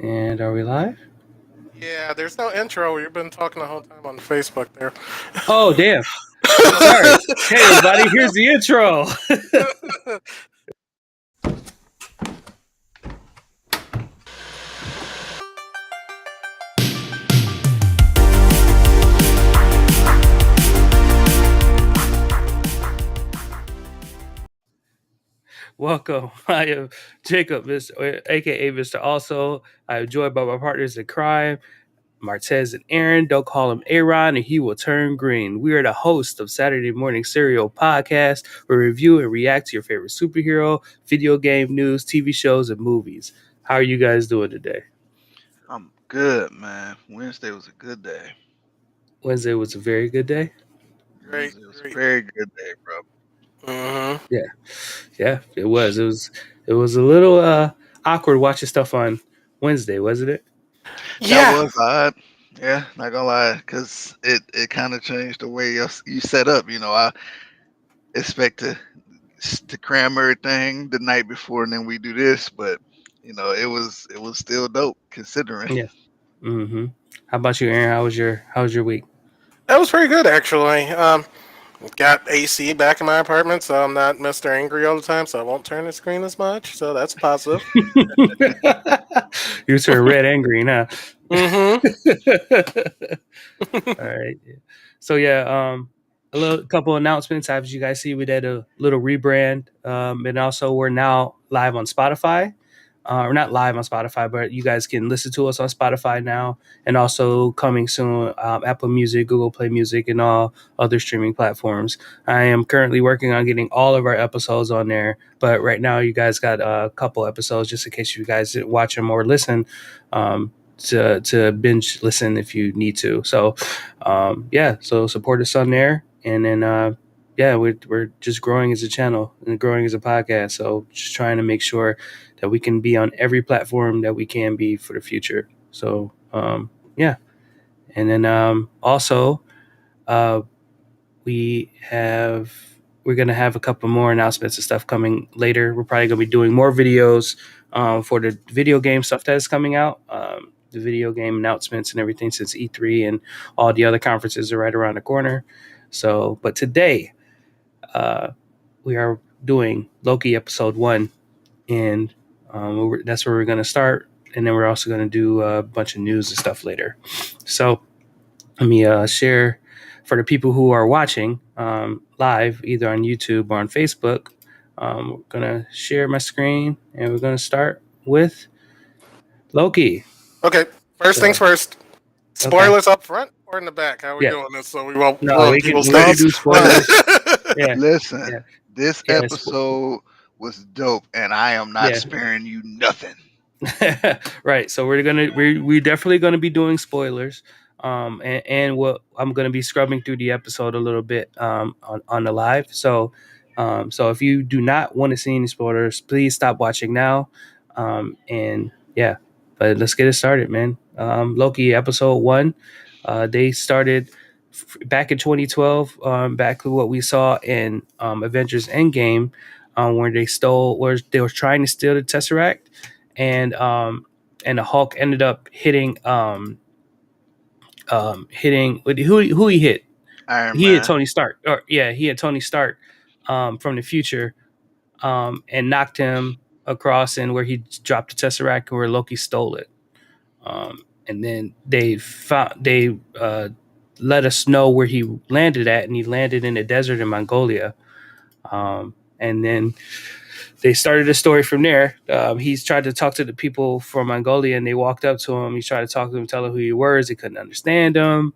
And are we live? Yeah, there's no intro. You've been talking the whole time on Facebook there. Oh, damn. Sorry. Hey, everybody, here's the intro. Welcome. I am Jacob, aka Mr. Also. I am joined by my partners in crime, Martez and Aaron. Don't call him Aaron, and he will turn green. We are the host of Saturday Morning Serial Podcast, where we review and react to your favorite superhero, video game news, TV shows, and movies. How are you guys doing today? I'm good, man. Wednesday was a good day. Wednesday was a very good day. Great, Wednesday was a great. very good day, bro. Mm-hmm. Yeah. Yeah, it was. It was a little awkward watching stuff on Wednesday, wasn't it? That Yeah, was odd. Yeah, not gonna lie, cause it kind of changed the way you set up. I expect to cram everything the night before, and then we do this, but it was still dope considering. Yeah. Mm-hmm. How about you, Aaron? How was your week? that was pretty good actually. Got AC back in my apartment, so I'm not Mr. Angry all the time, so I won't turn the screen as much. So that's positive. You turn red and green, huh? Mm-hmm. All right. So yeah, a little couple announcements. As you guys see, we did a little rebrand, and also we're now live on Spotify. We're not live on Spotify, but you guys can listen to us on Spotify now, and also coming soon, Apple Music, Google Play Music, and all other streaming platforms. I am currently working on getting all of our episodes on there, but right now you guys got a couple episodes just in case you guys didn't watch them or listen. To binge listen if you need to. So yeah, so support us on there, and then yeah, we're just growing as a channel and growing as a podcast. So just trying to make sure that we can be on every platform that we can be for the future. So yeah, and then also uh, we have we're gonna have a couple more announcements and stuff coming later. We're probably gonna be doing more videos for the video game stuff that is coming out. The video game announcements and everything since E3 and all the other conferences are right around the corner. So, but today uh, we are doing Loki episode 1, and that's where we're gonna start. And then we're also gonna do a bunch of news and stuff later. So let me share for the people who are watching live, either on YouTube or on Facebook. We're gonna share my screen, and we're gonna start with Loki. Okay. First things So, first. okay, Spoilers up front or in the back? How are we yeah, doing this so we won't no, ruin we can people's we can days? do spoilers. Yeah, Listen, yeah, this yeah, episode was dope, and I am not yeah. sparing you nothing. Right. So we're definitely gonna be doing spoilers. And what I'm gonna be scrubbing through the episode a little bit on the live. So if you do not want to see any spoilers, please stop watching now. And yeah, but let's get it started, man. Loki episode 1. They started back in 2012, back to what we saw in Avengers Endgame, where they were trying to steal the Tesseract, and the Hulk ended up hitting who he hit. Iron He hit Man. Tony Stark. Or yeah, he hit Tony Stark from the future, and knocked him across, and where he dropped the Tesseract, and where Loki stole it. And then they let us know where he landed at, and he landed in the desert in Mongolia. And then they started a story from there. He's tried to talk to the people from Mongolia, and they walked up to him. He tried to talk to them, tell them who he was. They couldn't understand him,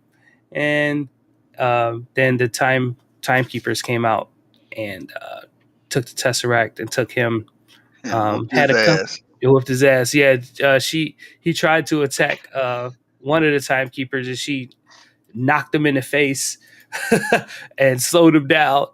and then the timekeepers came out and took the tesseract and took him. And whooped Had his a ass. it whipped his ass. Yeah, he tried to attack one of the timekeepers, and she knocked him in the face and slowed him down.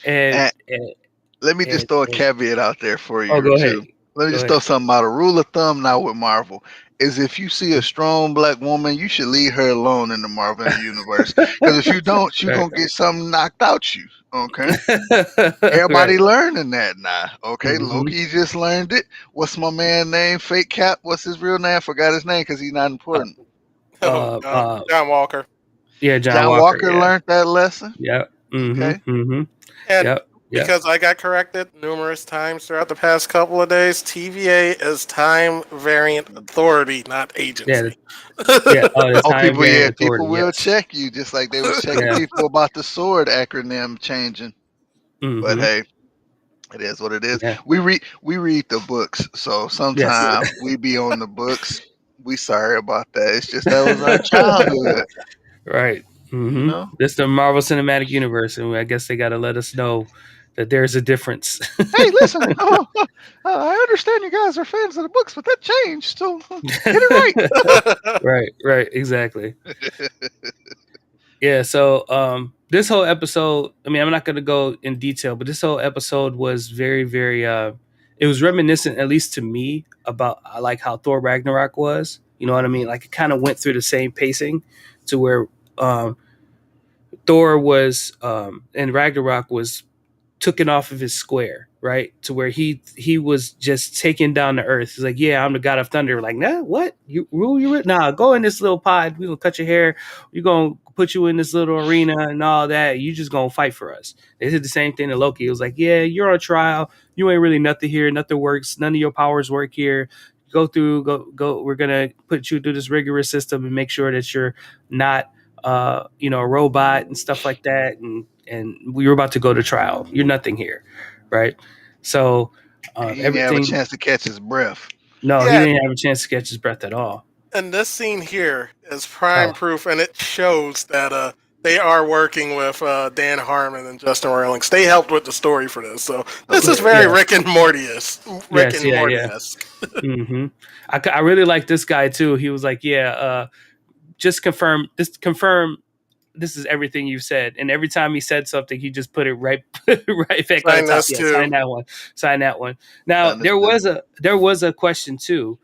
And And and, let me just and, throw a and caveat out there for oh, you go ahead. too. let me Go just ahead. throw something out. A rule of thumb now with Marvel is if you see a strong black woman, you should leave her alone in the Marvel universe. Because if you don't, you're Right. gonna get something knocked out you. Okay. Right. Everybody learning that now. Okay, Hmm. Loki just learned it. What's my man name? Fake Cap. What's his real name? I forgot his name because he's not Uh, important. Oh, John Walker. yeah, John John Walker. Walker Yeah. learned that lesson. Yep. Hmm. Okay. Hmm. And Yep. Yep. because I got corrected numerous times throughout the past couple of days, TVA is Time Variant Authority, not Yeah. agency. Yeah. Oh, the Oh, time people, variant yeah, people authority. will Yes. check you just like they was checking Yeah. people about the sword acronym changing. But Hmm. hey, it is what it is. Yeah. We read the books, so Yes. sometimes we be on the books. We sorry about that. It's just that was our childhood, Right. you Hmm. know. It's the Marvel Cinematic Universe, and I guess they got to let us know that there's a difference. Hey, listen, I understand you guys are fans of the books, but that changed. So get it Right. Right. Exactly. right. Yeah. So, this whole episode, I mean, I'm not going to go in detail, but this whole episode was very, very, it was reminiscent, at least to me, about like how Thor Ragnarok was. You know what I mean? Like it kind of went through the same pacing to where, Thor was, and Ragnarok was took off of his square, right? To where he was just taking down the earth. He's like, yeah, I'm the god of thunder. Like, nah, what? You rule you? Nah, go in this little pod. We gonna cut your hair. We gonna put you in this little arena and all that. You just gonna fight for us. They did the same thing to Loki. It was like, yeah, you're on trial. You ain't really nothing here. Nothing works. None of your powers work here. Go. We're gonna put you through this rigorous system and make sure that you're not a robot and stuff like that, and we were about to go to trial. You're nothing here, right? So He didn't even have a everything. chance to catch his breath. No, he Yeah, didn't have a chance to catch his breath at all. and this scene here is prime Oh, proof, and it shows that they are working with Dan Harmon and Justin Roiling. They helped with the story for this, so Oh this is yeah, yeah. very yeah, Rick and Morty-esque. Rick yes, and yeah, yeah. Morty-esque. Hmm. I really like this guy too. He was like, yeah, just confirm this is everything you said. And every time he said something, he just put it right right back on the Sign top. this Yeah, too. sign that one. Sign that one. Now Understood. there was a question too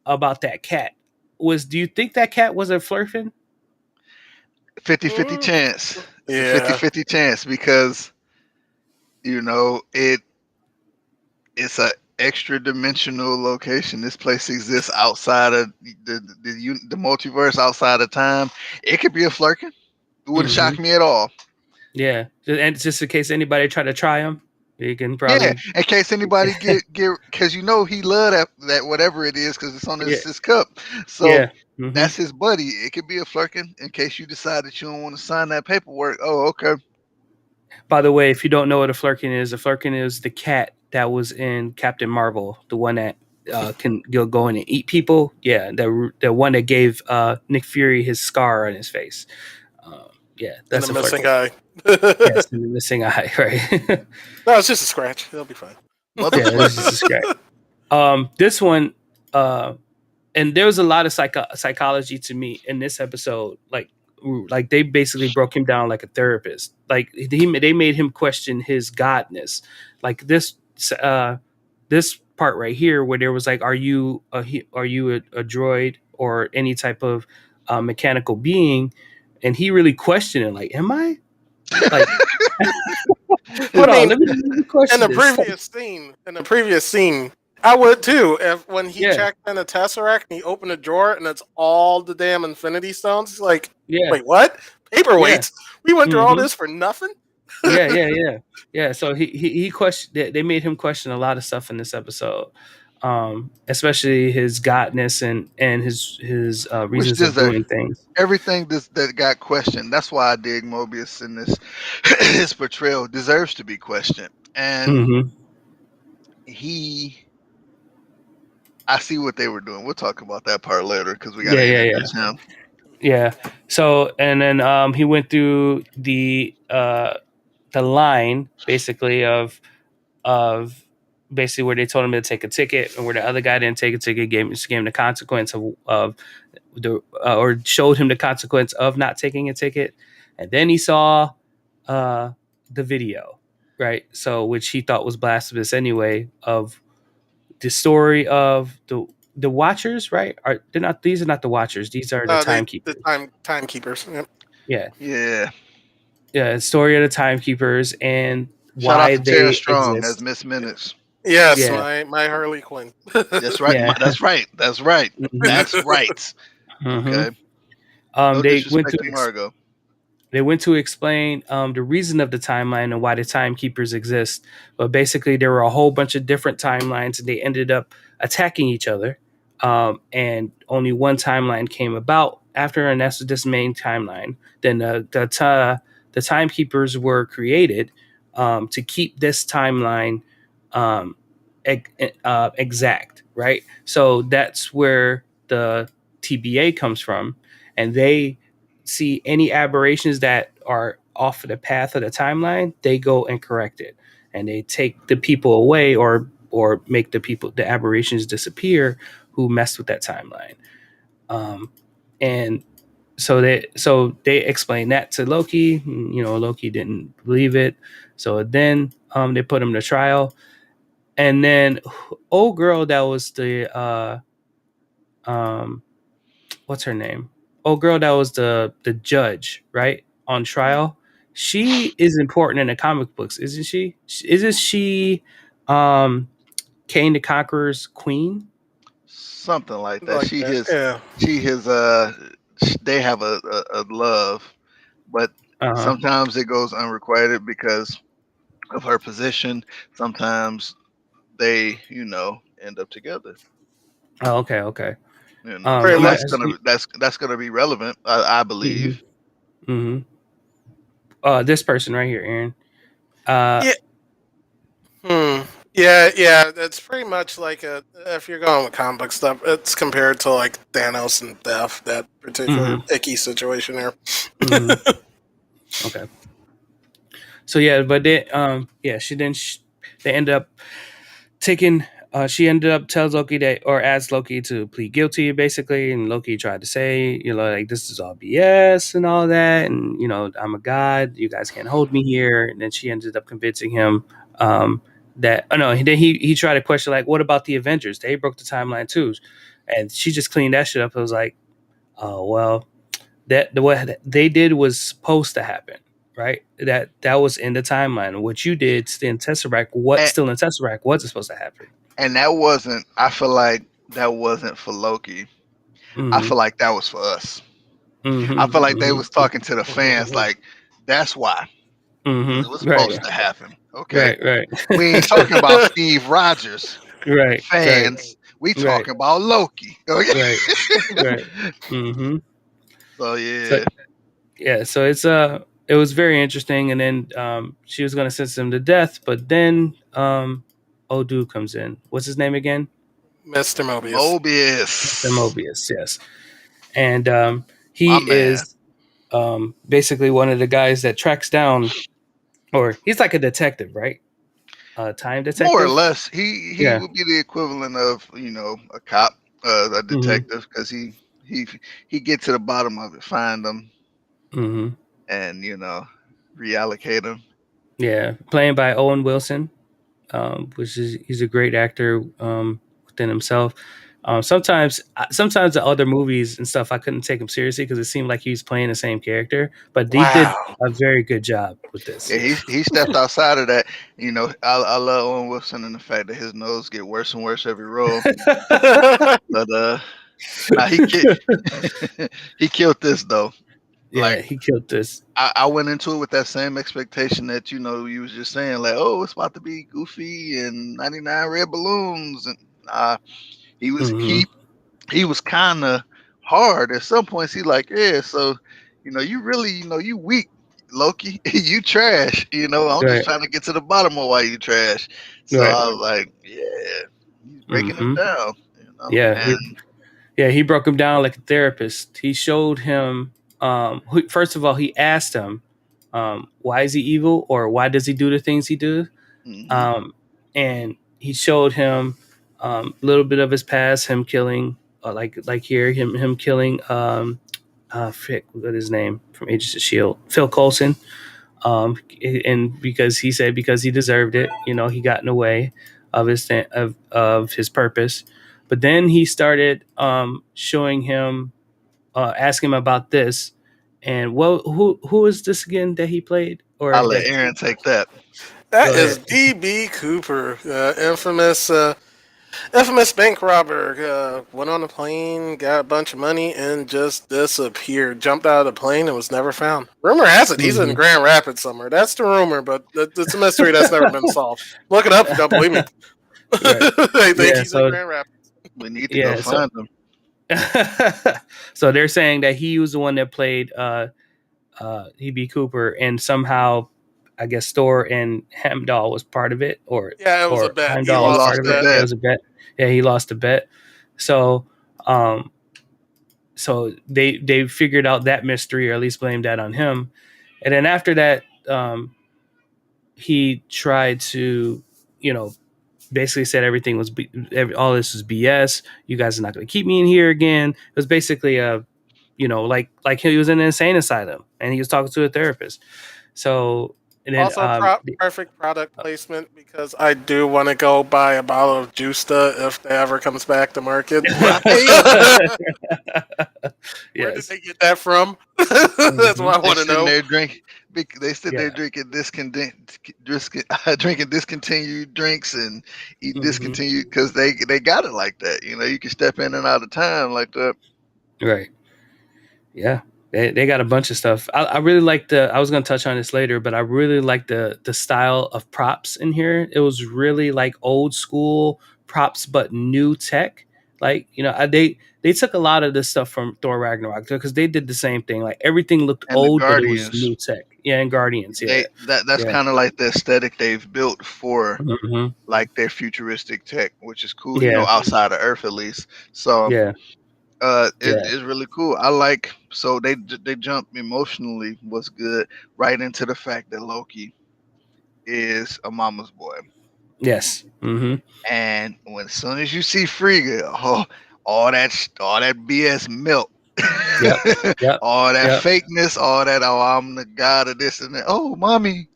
about that cat. Was Do you think that cat was a flurfin? 50-50 Mm, chance. It's a yeah, 50-50 chance because it's a extra dimensional location. This place exists outside of the multiverse, outside of time. It could be a flirkin. It wouldn't Hmm. shock me at all. Yeah, and just in case anybody try to try him, you can Yeah, probably. in case anybody get because he love that whatever it is because it's on Yeah, his cup. So yeah. Hmm. that's his buddy. It could be a flirkin in case you decide that you don't want to sign that paperwork. Oh, okay. By the way, if you don't know what a Flurkin is the cat that was in Captain Marvel, the one that can go in and eat people. Yeah, the one that gave Nick Fury his scar on his face. Yeah, and the that's a missing Flurkin. guy. Yes, and the missing eye. Right. No, it's just a scratch. It'll be fine. Yeah, it was Motherfucker. just a scratch. This one, and there was a lot of psychology to me in this episode. Like they basically broke him down like a therapist. Like they made him question his godness. Like uh, this part right here, where there was like, are you a droid or any type of mechanical being? And he really questioned it. Like, am I? Like, I hold on, mean, let me in question the this. previous scene, I would too. If when he Yeah, checked in the Tesseract and he opened a drawer and it's all the damn Infinity Stones, he's like, yeah, "Wait, what? yeah. Paperweights? We went through all Hmm. this for nothing?" Yeah, yeah, yeah, yeah. So he questioned. They made him question a lot of stuff in this episode, especially his godness and his Which reasons of deserve doing things. everything that got questioned. That's why I dig Mobius in this his portrayal deserves to be questioned. And Hmm. he I see what they were doing. We'll talk about that part later because we got Yeah, to yeah, yeah, introduce him. yeah. So and then he went through the line basically of basically where they told him to take a ticket, and where the other guy didn't take a ticket, gave him the consequence of the or showed him the consequence of not taking a ticket, and then he saw uh, the video, right? So which he thought was blasphemous anyway of the story of the Watchers, right? Are they're not? These are not the Watchers. These are the The Timekeepers. timekeepers. Yep. Yeah, Yeah. yeah. Story of the Timekeepers and Shout out why to Tara they Strong as exist. Miss Minutes. Yes, Yeah, my Harley Quinn. That's right. yeah. That's right. That's right. hmm That's right. hmm Okay. No They went disrespect to to Margot. explain the reason of the timeline and why the timekeepers exist. But basically, there were a whole bunch of different timelines, and they ended up attacking each other. And only one timeline came about after, and that's this main timeline. Then the timekeepers were created to keep this timeline um, exact, right? So that's where the TBA comes from, and they see any aberrations that are off of the path of the timeline, they go and correct it, and they take the people away or make the aberrations disappear who messed with that timeline. And so they explain that to Loki. Loki didn't believe it, so then they put him to trial, and then old girl that was the um what's her name? Oh, girl, that was the judge, right, on Mm. trial. She is important in the comic books, isn't she? Isn't she um Kane the Conqueror's queen? Something like that. Like that. Yeah. She his they have a love, but Uh huh. sometimes it goes unrequited because of her position. Sometimes they, end up together. Oh, okay, okay. Pretty I'm not. much. That's gonna be relevant, I Mm-hmm, believe. mm-hmm. This person right here, Aaron. Uh, Yeah. Hmm. Yeah, yeah. It's pretty much like a. If you're going with comic book stuff, it's compared to like Thanos and Death, that particular mm-hmm, icky situation there. mm-hmm. Okay. So yeah, but they yeah, they end up taking she ended up tells Loki that or asks Loki to plead guilty basically, and Loki tried to say, like, this is all BS and all that, and I'm a god, you guys can't hold me here. And then she ended up convincing him that oh no, then he tried to question, like, what about the Avengers? They broke the timeline too. And she just cleaned that shit up. It was like, oh well, that the what they did was supposed to happen, right? That was in the timeline. What you did still in Tesseract, what And still in Tesseract wasn't supposed to happen. and that wasn't. I feel like that wasn't for Loki. I Mm-hmm. feel like that was for us. I feel like they Mm-hmm. was talking to the fans like, that's why. Because it was Mm-hmm. Right. supposed to happen. Okay. Right. Right. We ain't talking about Steve Rogers right. Right. fans. We Right. talking about Loki. Okay. Right. Right. Mm-hmm. So So yeah. yeah, so it was very interesting, and then she was gonna sentence him to death, but then old dude comes in. What's his name again? Mr. Mobius. Mr. Mobius. Mobius, yes. And he My man. is basically one of the guys that tracks down, or he's like a detective, right? A time More or detective. less, he Yeah. would be the equivalent of, a cop, a Mm-hmm. detective, because he he get to the bottom of it, find them, Mm-hmm. and reallocate them. Yeah, playing by Owen Wilson, which is he's a great actor within himself. Sometimes the other movies and stuff I couldn't take him seriously because it seemed like he was playing the same character, but they did Wow. a very good job with this. Yeah, he stepped outside of that. I love Owen Wilson and the fact that his nose get worse and worse every role. But nah, he killed this though. Yeah, Like he killed this. I went into it with that same expectation that you was just saying, like, oh, it's about to be Goofy and 99 red balloons, and he was Hmm. he was kind of hard at some points. He like, yeah, so you really, you weak, Loki. You trash. I'm just Right, trying to get to the bottom of why you trash. So right. I was like, yeah, he's breaking him Hmm. down. Yeah, And he broke him down like a therapist. He showed him. First of all, he asked him, "Why is he evil, or why does he do the things he do?" mhm, Um, and he showed him a little bit of his past, him killing, like here, him killing, frick, what his name from Agents of Shield, Phil Coulson. And because he said because he deserved it, he got in the way. of his purpose. But then he started showing him, asking him about this. And who is this again that he played or I'll let that? Aaron take that. That Go is ahead. D.B. Cooper, infamous bank robber. Went on a plane, got a bunch of money, and just disappeared. Jumped out of the plane and was never found. Rumor has it he's in Hmm. Grand Rapids somewhere. That's the rumor, but it's a mystery that's never been solved. Look it up if you don't believe me. Right. They think Yeah. he's in So Grand Rapids. We need to go yeah. So find them. so they're saying that he was the one that played EB Cooper, and somehow I guess Thor and Heimdall was part of it, Yeah, it was a or bet. He Heimdall He was lost part the lost of the it. bet. It bet. was a bet. Yeah, he lost a bet. So um, so they figured out that mystery, or at least blamed that on him. And then after that, he tried to, you know, basically said everything was all this was BS. You guys are not going to keep me in here again. It was basically a, you know, like he was in an insane asylum and he was talking to a therapist. So and then Also, perfect product placement because I do want to go buy a bottle of Justa if they ever comes back to market. Right. Where did yes. they get that from? That's Hmm. what I They want to sitting know. there drink. They sit there Yeah. drinking drinking discontinued drinks and eating Hmm. discontinued because they got it like that. You know, you can step in and out of time like that. Right. Yeah, they got a bunch of stuff. I really like the. I was gonna touch on this later, but I really like the style of props in here. It was really like old school props, but new tech. Like, you know, they took a lot of this stuff from Thor Ragnarok because they did the same thing. Like everything looked And the old, but it was Guardians, new tech. Yeah, and Guardians. Yeah, that's yeah, kind of like the aesthetic they've built for hmm, like their futuristic tech, which is cool. You know, yeah, outside of Earth at least. So yeah, it yeah. is really cool. I like so they jump emotionally was good right into the fact that Loki is a mama's boy. Yes. Hmm. And when as soon as you see Frigga, oh, all that BS melt. Yep. Yep. All that Yep. fakeness, all that oh I'm the god of this and that. Oh mommy,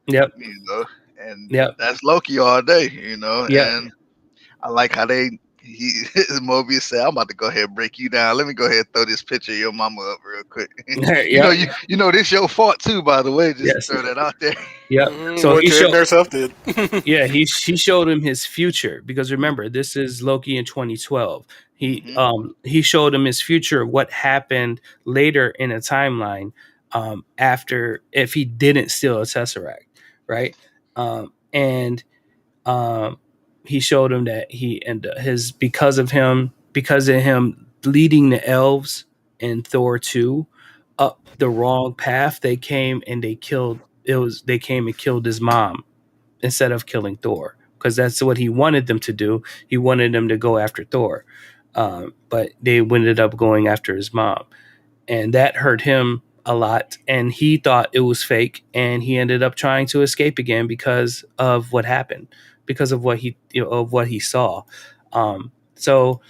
Yep. you know, and Yep. that's Loki all day, you know. Yep. And I like how he Mobius said, I'm about to go ahead and break you down. Let me go ahead and throw this picture of your mama up real quick. Yep. You know this your fault too, by the way. Just to Yes. throw that out there. Yep. So What he Jaden showed. herself did. Yeah, he showed him his future because remember this is Loki in 2012. Hmm. He showed him his future of what happened later in a timeline, after if he didn't steal a tesseract, right? And um, he showed him that he and his because of him leading the elves in Thor 2 up the wrong path. They came and killed his mom instead of killing Thor because that's what he wanted them to do. He wanted them to go after Thor, but they ended up going after his mom, and that hurt him a lot. And he thought it was fake, and he ended up trying to escape again because of what happened, because of what he saw. So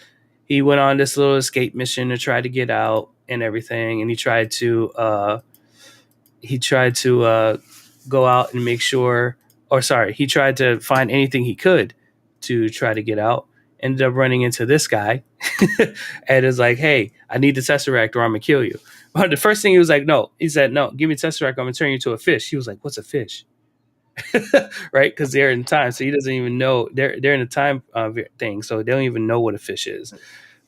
he went on this little escape mission to try to get out and everything, and he tried to go out and make sure, or sorry, he tried to find anything he could to try to get out. Ended up running into this guy and is like, hey, I need the Tesseract or I'm gonna kill you. But the first thing he was like, no, he said, no, give me the Tesseract, I'm gonna turn you into a fish. He was like, what's a fish? Right? Because they're in time. So he doesn't even know they're in a time thing. So they don't even know what a fish is.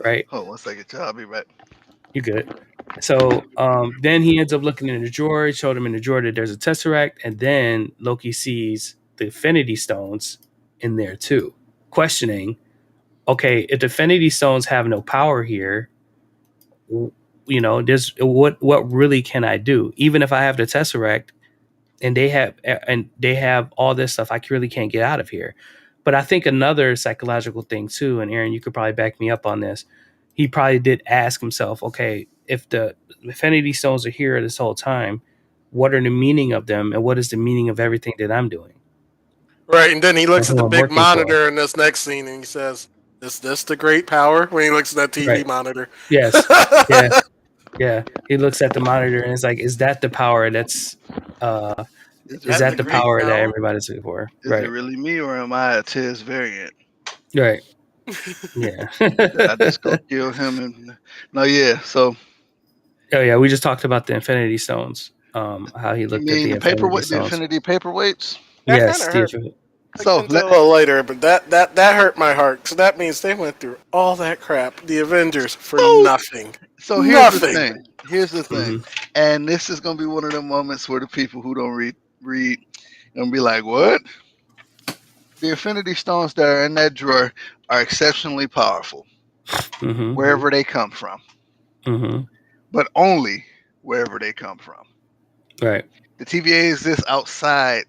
Right? Oh, 1 second, child. I'll be right. You good. So then he ends up looking in the drawer. He showed him in the drawer that there's a tesseract, and then Loki sees the Infinity Stones in there too, questioning, okay, if the Infinity Stones have no power here, you know, there's what really can I do? Even if I have the tesseract, and they have all this stuff, I really can't get out of here. But I think another psychological thing too, and Aaron, you could probably back me up on this. He probably did ask himself, okay, if the Infinity Stones are here this whole time, what are the meaning of them, and what is the meaning of everything that I'm doing Right, and then he or looks at who the I'm big working for? monitor in this next scene and he says, "Is this the great power?" When he looks at that TV Right. monitor. Yes. Yeah. Yeah. He looks at the monitor and it's like, is that the power that's uh Is it Is That's that a the really me? great power that show. everybody's looking for? Is it Right. really me, or am I a Tiz variant? Right. Yeah. Did I just go kill him? And no, yeah. So Oh yeah, we just talked about the Infinity Stones. How he you looked at mean the the Infinity paperweight, the Stones. Infinity paperweights? That kind Yes, of the hurt. I'll get So into it let a little later, but that hurt my heart. So that means they went through all that crap, the Avengers, for so nothing. so here's the Nothing. thing. Here's the thing, hmm and this is gonna be one of the moments where the people who don't read gonna be like, "What? The Infinity Stones that are in that drawer are exceptionally powerful, hmm wherever they come from, hmm but only wherever they come from. Right. The TVA exists outside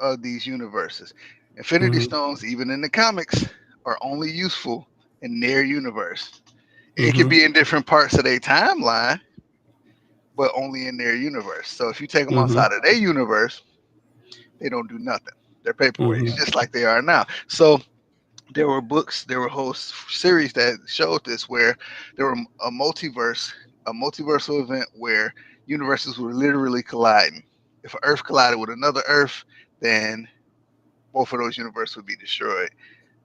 of these universes. Infinity hmm Stones, even in the comics, are only useful in their universe. It could hmm be in different parts of their timeline, but only in their universe. So if you take them hmm outside of their universe, they don't do nothing. They're paperweights, hmm just like they are now. So there were books, there were whole series that showed this, where there were a multiversal event where universes were literally colliding. If Earth collided with another Earth, then both of those universes would be destroyed.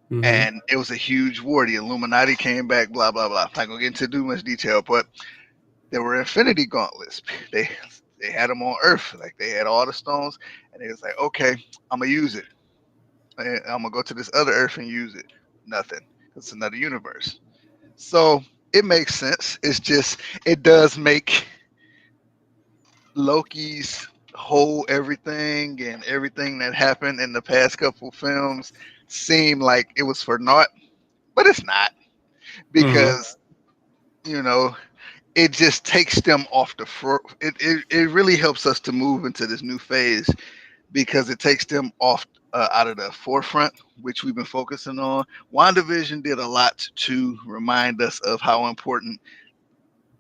hmm And it was a huge war. The Illuminati came back, blah blah blah. I'm not gonna get into too much detail, but there were Infinity Gauntlets. They they had them on Earth, like they had all the stones, and they was like, okay, I'm gonna use it. And I'm gonna go to this other Earth and use it. Nothing. It's another universe. So it makes sense. It's just it does make Loki's whole everything and everything that happened in the past couple films seem like it was for naught, but it's not, hmm because you know it just takes them off the front. It really helps us to move into this new phase, because it takes them off out of the forefront, which we've been focusing on. WandaVision did a lot to remind us of how important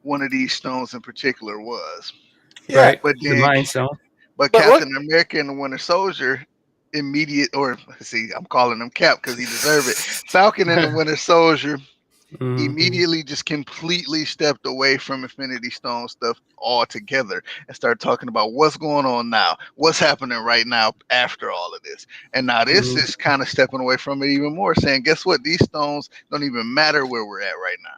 one of these stones in particular was. Yeah, Right. But The then, Mind Stone. but but what? Captain America and the Winter Soldier immediate, or see, I'm calling him Cap because he deserved it. Falcon and the Winter Soldier hmm immediately just completely stepped away from Infinity Stone stuff altogether and started talking about what's going on now, what's happening right now after all of this. And now this hmm is kind of stepping away from it even more, saying, guess what? These stones don't even matter where we're at right now.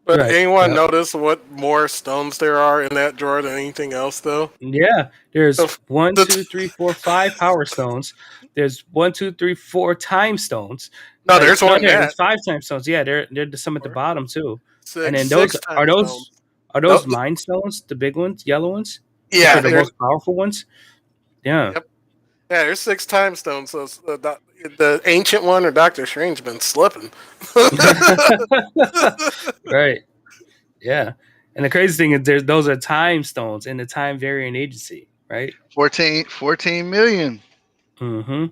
But Right. anyone Yep. notice what more stones there are in that drawer than anything else, though? Yeah. There's The, one, the two, three, four, five Power Stones. There's one, two, three, four Time Stones. no, there's No, one there's that five Time Stones. Yeah, they're some at the four, bottom too. And six, then those six are time stones. No, those Mind Stones, the big ones, yellow ones, which yeah, are the there's most powerful ones. Yeah. yep, yeah, there's six time stones. So the ancient one or Doctor Strange been slipping. Right. Yeah. And the crazy thing is, those are time stones in the time variant agency, right? 14 million. Mm-hmm.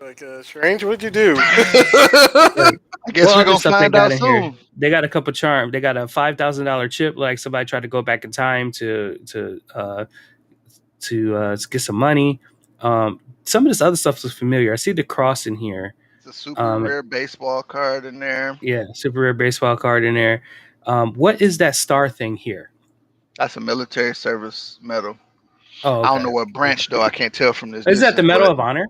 Like Strange, what'd you do? Right. I What guess we're other going to stuff they find got out in here? soon. They got a couple charm. They got a $5,000 chip. Like somebody tried to go back in time to get some money. Some of this other stuff is familiar. I see the cross in here. It's a super Um, rare baseball card in there. yeah, super rare baseball card in there. What is that star thing here? That's a military service medal. Oh, I don't okay. know what branch, though. I can't tell from this Is that the distance, Medal but of Honor?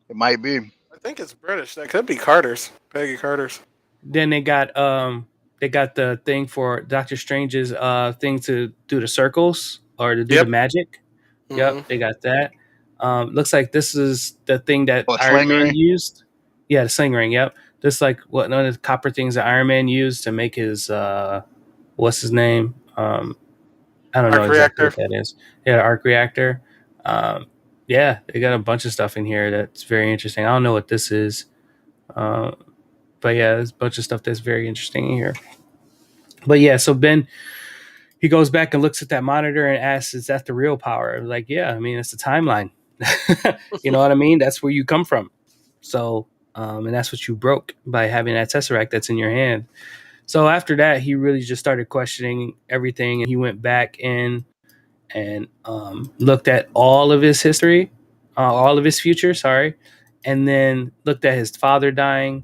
it might be. I think it's British. That could be Carter's. Peggy Carter's. Then they got the thing for Doctor Strange's thing to do the circles or to do the Yep. magic. Hmm. Yep, they got that. Looks like this is the thing that Oh, a Iron sling Man ring? used. Yeah, the sling ring. Yep, just like what one of the copper things that Iron Man used to make his what's his name? I don't know Arc exactly reactor. what that is. Yeah, the arc reactor. Um, yeah, they got a bunch of stuff in here that's very interesting. I don't know what this is, uh, but yeah, there's a bunch of stuff that's very interesting in here. But yeah, so Ben he goes back and looks at that monitor and asks, "Is that the real power?" I'm like, yeah, I mean, it's the timeline. You know what I mean? That's where you come from. So, and that's what you broke by having that tesseract that's in your hand. So after that, he really just started questioning everything, and he went back in and looked at all of his history, all of his future. Sorry, and then looked at his father dying.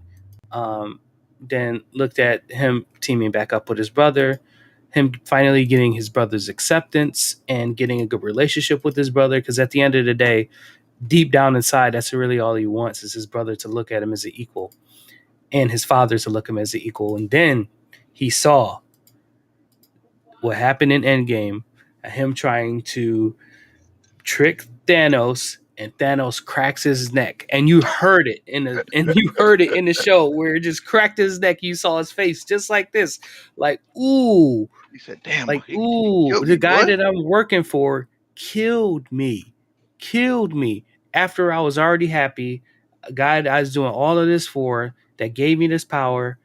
Um, then looked at him teaming back up with his brother, him finally getting his brother's acceptance and getting a good relationship with his brother. Because at the end of the day, deep down inside, that's really all he wants is his brother to look at him as an equal and his father to look at him as an equal. And then he saw what happened in Endgame, him trying to trick Thanos, and Thanos cracks his neck, and you heard it in the show where it just cracked his neck. You saw his face just like this, like ooh, He said, "Damn, like he ooh, killed the me, guy boy." that I'm working for killed me after I was already happy. A guy that I was doing all of this for that gave me this power,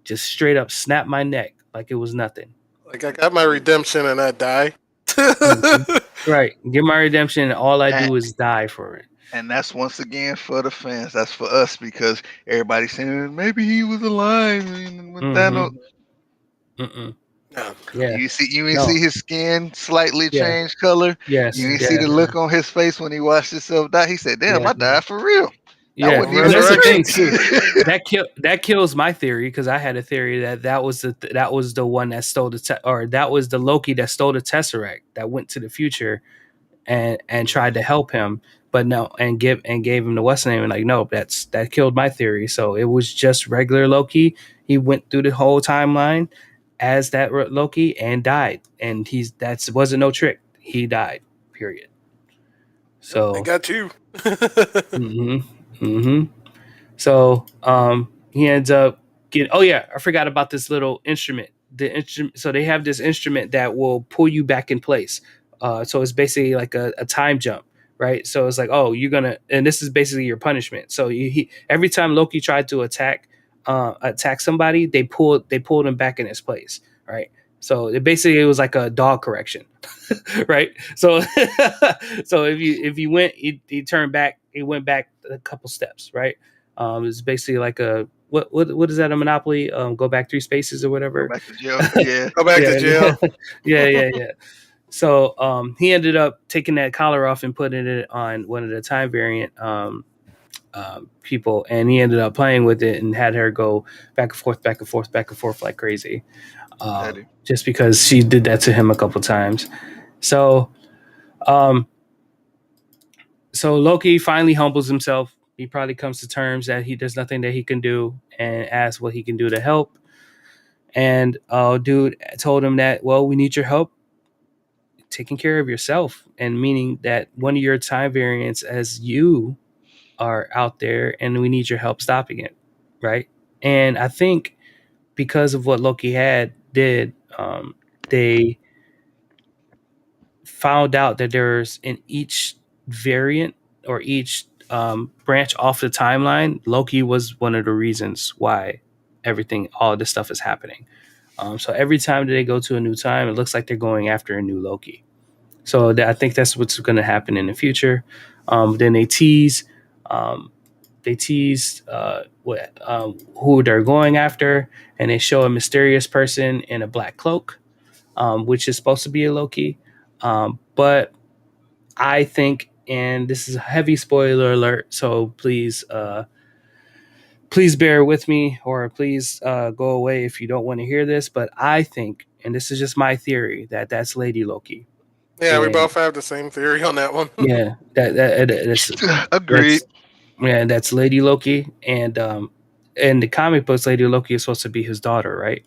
just straight up snapped my neck like it was nothing. Like I got my redemption and I die. Mhm. Right. Get my redemption, and all I And, do is die for it. and that's once again for the fans. That's for us because everybody's saying maybe he was alive when Thanos. Mm-hmm. Mm-mm. Yeah. Yeah. You ain't No. see his skin slightly Yeah. change color. You Yes. ain't see Yeah. the look on his face when he watched himself die. He said, "Damn, Yeah. I died for real. That Yeah. wasn't Well, even And a that's the thing resurrection. too. trick." That kills my theory because I had a theory that was the one that stole or that was the Loki that stole the Tesseract that went to the future and tried to help him, but no, and gave him the what's name, and like no, that killed my theory. So it was just regular Loki. He went through the whole timeline as that Loki and died, and that wasn't no trick. He died. Period. Yep, they So. got you. Mm-hmm, mm-hmm. So he ends up getting. Oh yeah, I forgot about this little instrument. The instrument. So they have this instrument that will pull you back in place. So it's basically like a time jump, right? So it's like, oh, you're gonna, and this is basically your punishment. So every time Loki tried to attack somebody, they pulled him back in his place, right? So it was like a dog correction, right? So so if you went, he turned back, he went back a couple steps, right? It's basically like a what is that, a Monopoly? Go back three spaces or Go whatever. back to jail. Yeah. Go back to Yeah, jail. yeah. So he ended up taking that collar off and putting it on one of the time variant people, and he ended up playing with it and had her go back and forth, back and forth, back and forth like crazy. Petty. Just because she did that to him a couple times. So um, so Loki finally humbles himself. He probably comes to terms that there's nothing that he can do and asks what he can do to help. And dude told him that, well, we need your help taking care of yourself, and meaning that one of your time variants as you are out there, and we need your help stopping it, right? And I think because of what Loki did, they found out that there's in each variant or each branch off the timeline, Loki was one of the reasons why all this stuff is happening. So every time that they go to a new time, it looks like they're going after a new Loki. So I think that's what's going to happen in the future. Then um, they tease who they're going after, and they show a mysterious person in a black cloak, which is supposed to be a Loki. But I think, and this is a heavy spoiler alert, so please bear with me, or please go away if you don't want to hear this. But I think, and this is just my theory, that that's Lady Loki, Yeah, we and both have the same theory on that one. yeah, Agreed. that's yeah, that's Lady Loki, and in the comic books, Lady Loki is supposed to be his daughter, right?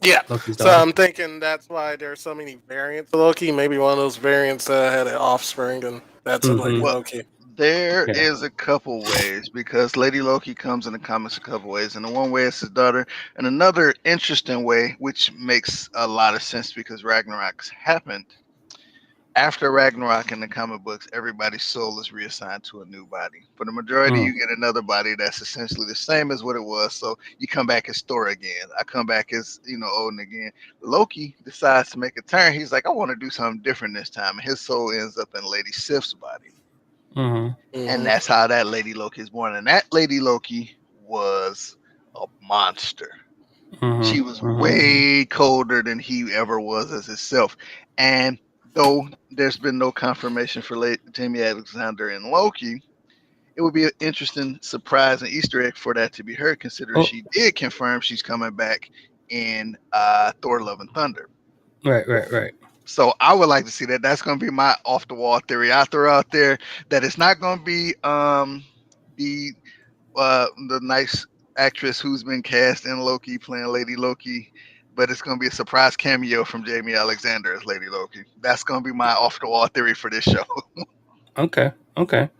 Yeah. Loki's So daughter. I'm thinking that's why there's so many variants of Loki. Maybe one of those variants had an offspring, and that's a Lady Mm-hmm. Well, Loki. there Yeah. is a couple ways because Lady Loki comes in the comics a couple ways, and the one way is his daughter, and another interesting way, which makes a lot of sense because Ragnarok's happened. After Ragnarok in the comic books, everybody's soul is reassigned to a new body. For the majority, Mm. you get another body that's essentially the same as what it was. So you come back as Thor again. I come back as, Odin again. Loki decides to make a turn. He's like, I want to do something different this time. And his soul ends up in Lady Sif's body. Mm-hmm. And Hmm. that's how that Lady Loki is born. And that Lady Loki was a monster. She was Mm-hmm. Mm-hmm. way colder than he ever was as himself. And though there's been no confirmation for late Jamie Alexander and Loki, it would be an interesting surprise and Easter egg for that to be her, considering Oh, she did confirm she's coming back in Thor: Love and Thunder. right. So I would like to see that. That's going to be my off the wall theory. I throw out there that it's not going to be the the nice actress who's been cast in Loki playing Lady Loki, but it's going to be a surprise cameo from Jamie Alexander as Lady Loki. That's going to be my off the wall theory for this show. Okay. Okay.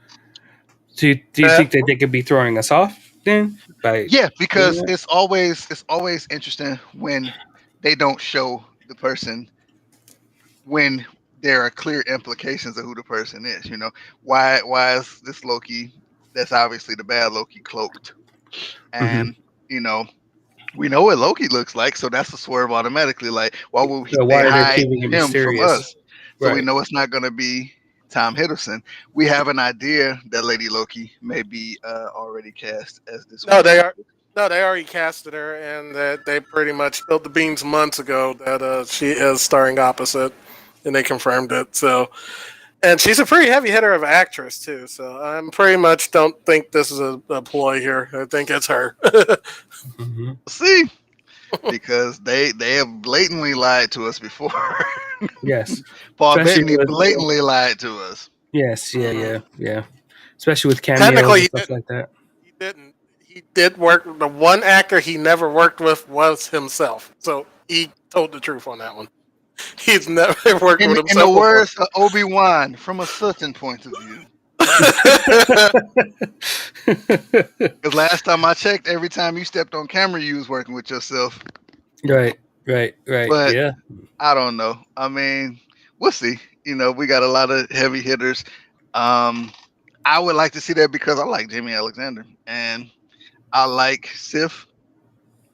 Do you Uh, think that they could be throwing us off then by Yeah, doing because that? it's always interesting when they don't show the person when there are clear implications of who the person is. Why is this Loki that's obviously the bad Loki cloaked? Hmm. And you know, we know what Loki looks like, so that's a swerve automatically. Like, why would So they why are they hide keeping it him from mysterious? us? So we Right. know it's not going to be Tom Hiddleston. We have an idea that Lady Loki may be already cast as this no, woman. they are. No, they already casted her, and they pretty much spilled the beans months ago that she is starring opposite, and they confirmed it. So, and she's a pretty heavy hitter of actress too. So I'm pretty much don't think this is a ploy here. I think it's her. Hmm. See, because they have blatantly lied to us before. Yes. Paul Especially Bettany with blatantly lied to us. yes, yeah, Mhm. yeah, yeah. Especially with cameos Technically, and he stuff didn't. like that. He didn't. He did work. The one actor he never worked with was himself. So he told the truth on that one. He's never worked with In the himself before. words of Obi-Wan, from a certain point of view. Because last time I checked, every time you stepped on camera, you was working with yourself. Right, right, right. But Yeah. I don't know. I mean, we'll see. We got a lot of heavy hitters. Um, I would like to see that because I like Jamie Alexander and I like Sif.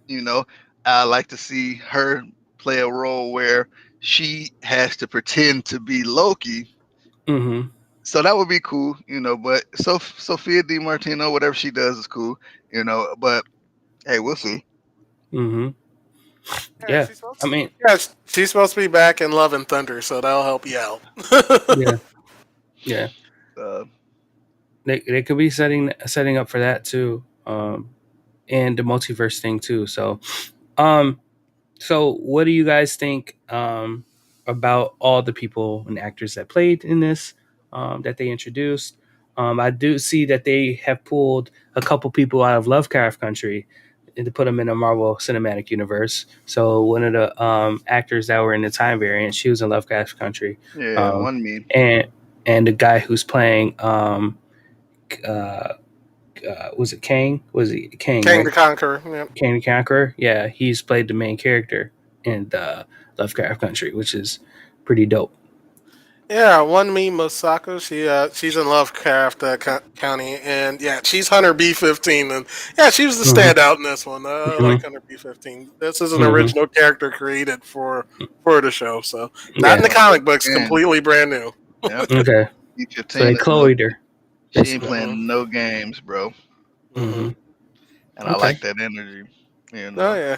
You know, I like to see her play a role where she has to pretend to be Loki. Mm-hmm. So that would be cool, But Sophia Di Martino, whatever she does is cool, But hey, we'll see. Mm-hmm. Yeah, Yeah. I mean, she's supposed to be back in Love and Thunder, so that'll help you out. yeah, yeah. Uh, They could be setting up for that too. And the multiverse thing too. Um, so what do you guys think about all the people and actors that played in this that they introduced? I do see that they have pulled a couple people out of Lovecraft Country and to put them in a Marvel Cinematic Universe. So one of the actors that were in the Time Variant, she was in Lovecraft Country, yeah, um, one me. and and the guy who's playing uh, was it Kang? Was he Kang? King the Right? Conqueror. Yeah. Kang the Conqueror. Yeah, he's played the main character in Lovecraft Country, which is pretty dope. Yeah, one me Masako. She's in Lovecraft County, and yeah, she's Hunter B-15, and yeah, she was the Hmm. standout in this one. I like Hmm. Hunter B-15. This is an Hmm. original character created for the show, so not in Yeah. the Once comic books, again, completely brand new. yep. Okay. So they B-15 is Chloe'd Loki. her, She ain't basically. Hmm playing no games, bro. hmm Hmm. And I Okay. like that energy. You Oh know, yeah.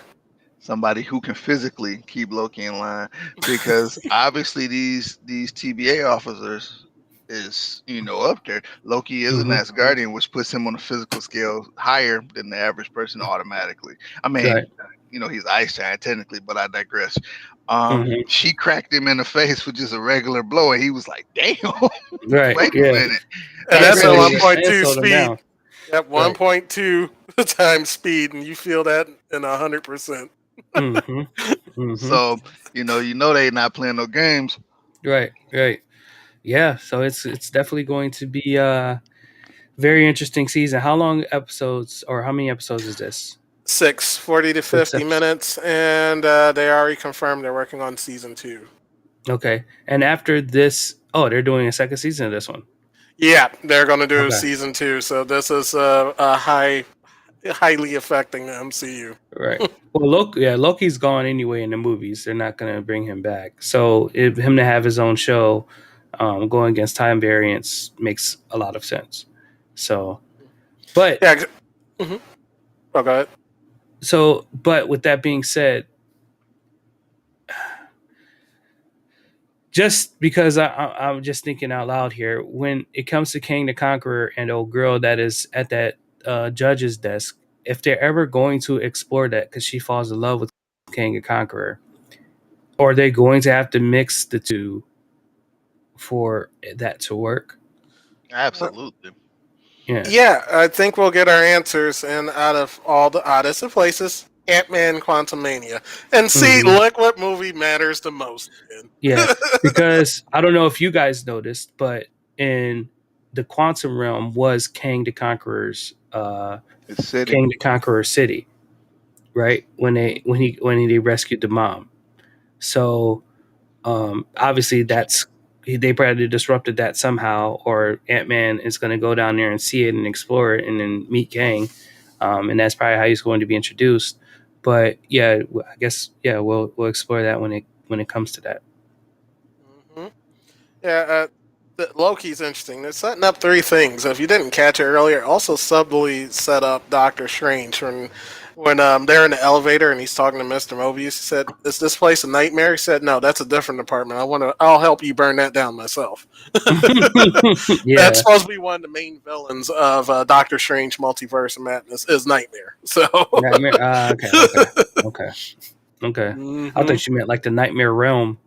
somebody who can physically keep Loki in line because obviously these TBA officers is up there. Loki is an Hmm. Asgardian, which puts him on a physical scale higher than the average person automatically. I mean, Right. he's ice giant technically, but I digress. Hmm. She cracked him in the face with just a regular blow, and he was like, "Damn, Right. wait a Yeah. minute." And And that's After at slowed she 1.2 him speed. down. Yep, Right. 1.2 times speed, and you feel that in 100%. Hmm. Hmm. So they not playing no games. Right. Right. Yeah. So it's definitely going to be a very interesting season. How long episodes or how many episodes is this? 40 to Six 50 episodes. minutes, and they already confirmed they're working on season two. Okay. And after this, oh, they're doing a second season of this one. Yeah, they're going to do Okay. season two, so this is highly affecting the MCU. Right. Well, Loki, yeah, Loki's gone anyway in the movies. They're not going to bring him back. So him to have his own show going against time variants makes a lot of sense. So, but Yeah. Mm-hmm. Oh, go ahead. but with that being said, just because I'm just thinking out loud here, when it comes to King the Conqueror and the old girl that is at that judge's desk, if they're ever going to explore that, because she falls in love with King the Conqueror, Or are they going to have to mix the two for that to work? Absolutely. Yeah. Yeah, I think we'll get our answers, and out of all the oddest of places, Ant-Man Quantumania. And see, Hmm. look what movie matters the most. Yeah, because I don't know if you guys noticed, but in the quantum realm was It's city. King the Conqueror city, right? Hmm. When they rescued the mom. So obviously that's they probably disrupted that somehow, or Ant Man is going to go down there and see it and explore it, and then meet Kang, and that's probably how he's going to be introduced. But yeah, I guess yeah, we'll explore that when it comes to that. Hmm. Yeah, Loki's interesting. They're setting up three things. If you didn't catch it earlier, also subtly set up Doctor Strange when they're in the elevator and he's talking to Mister Mobius. He said, "Is this place a nightmare?" He said, "No, that's a different department. I'll help you burn that down myself." That's Yeah, supposed to be one of the main villains of Doctor Strange Multiverse of Madness is Nightmare. So, Nightmare. Okay, okay, okay, okay. I hmm thought you meant like the Nightmare Realm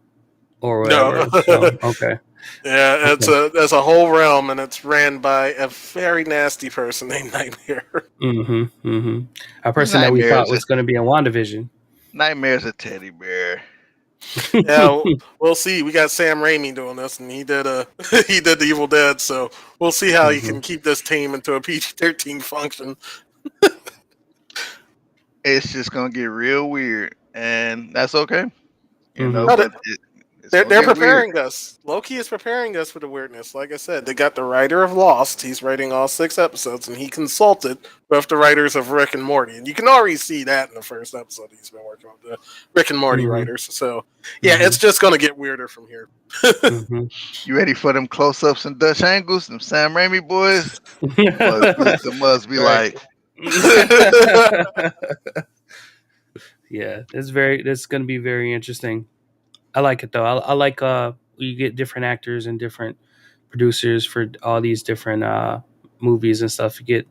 or no, whatever. So okay, yeah, okay. it's a whole realm, and it's ran by a very nasty person named Nightmare. Mm-hmm. Mm-hmm. A person that we thought Nightmares. was going to be in WandaVision. Nightmares a teddy bear. Yeah, we'll see. We got Sam Raimi doing this, and he did he did the Evil Dead, so we'll see how he Hmm. can keep this team into a PG-13 function. It's just gonna get real weird, and that's okay. You know, Hmm. No, but it's they're gonna they're get weird. preparing us. Loki is preparing us for the weirdness. Like I said, they got the writer of Lost. He's writing all 6 episodes, and he consulted with the writers of Rick and Morty. And you can already see that in the first episode. He's been working with the Rick and Morty Hmm. writers. So yeah, Hmm. it's just gonna get weirder from here. Hmm. You ready for them close ups and Dutch angles? Them Sam Raimi boys. Them must be Right. like Yeah, it's going to be very interesting. I like it though. I like you get different actors and different producers for all these different movies and stuff. You get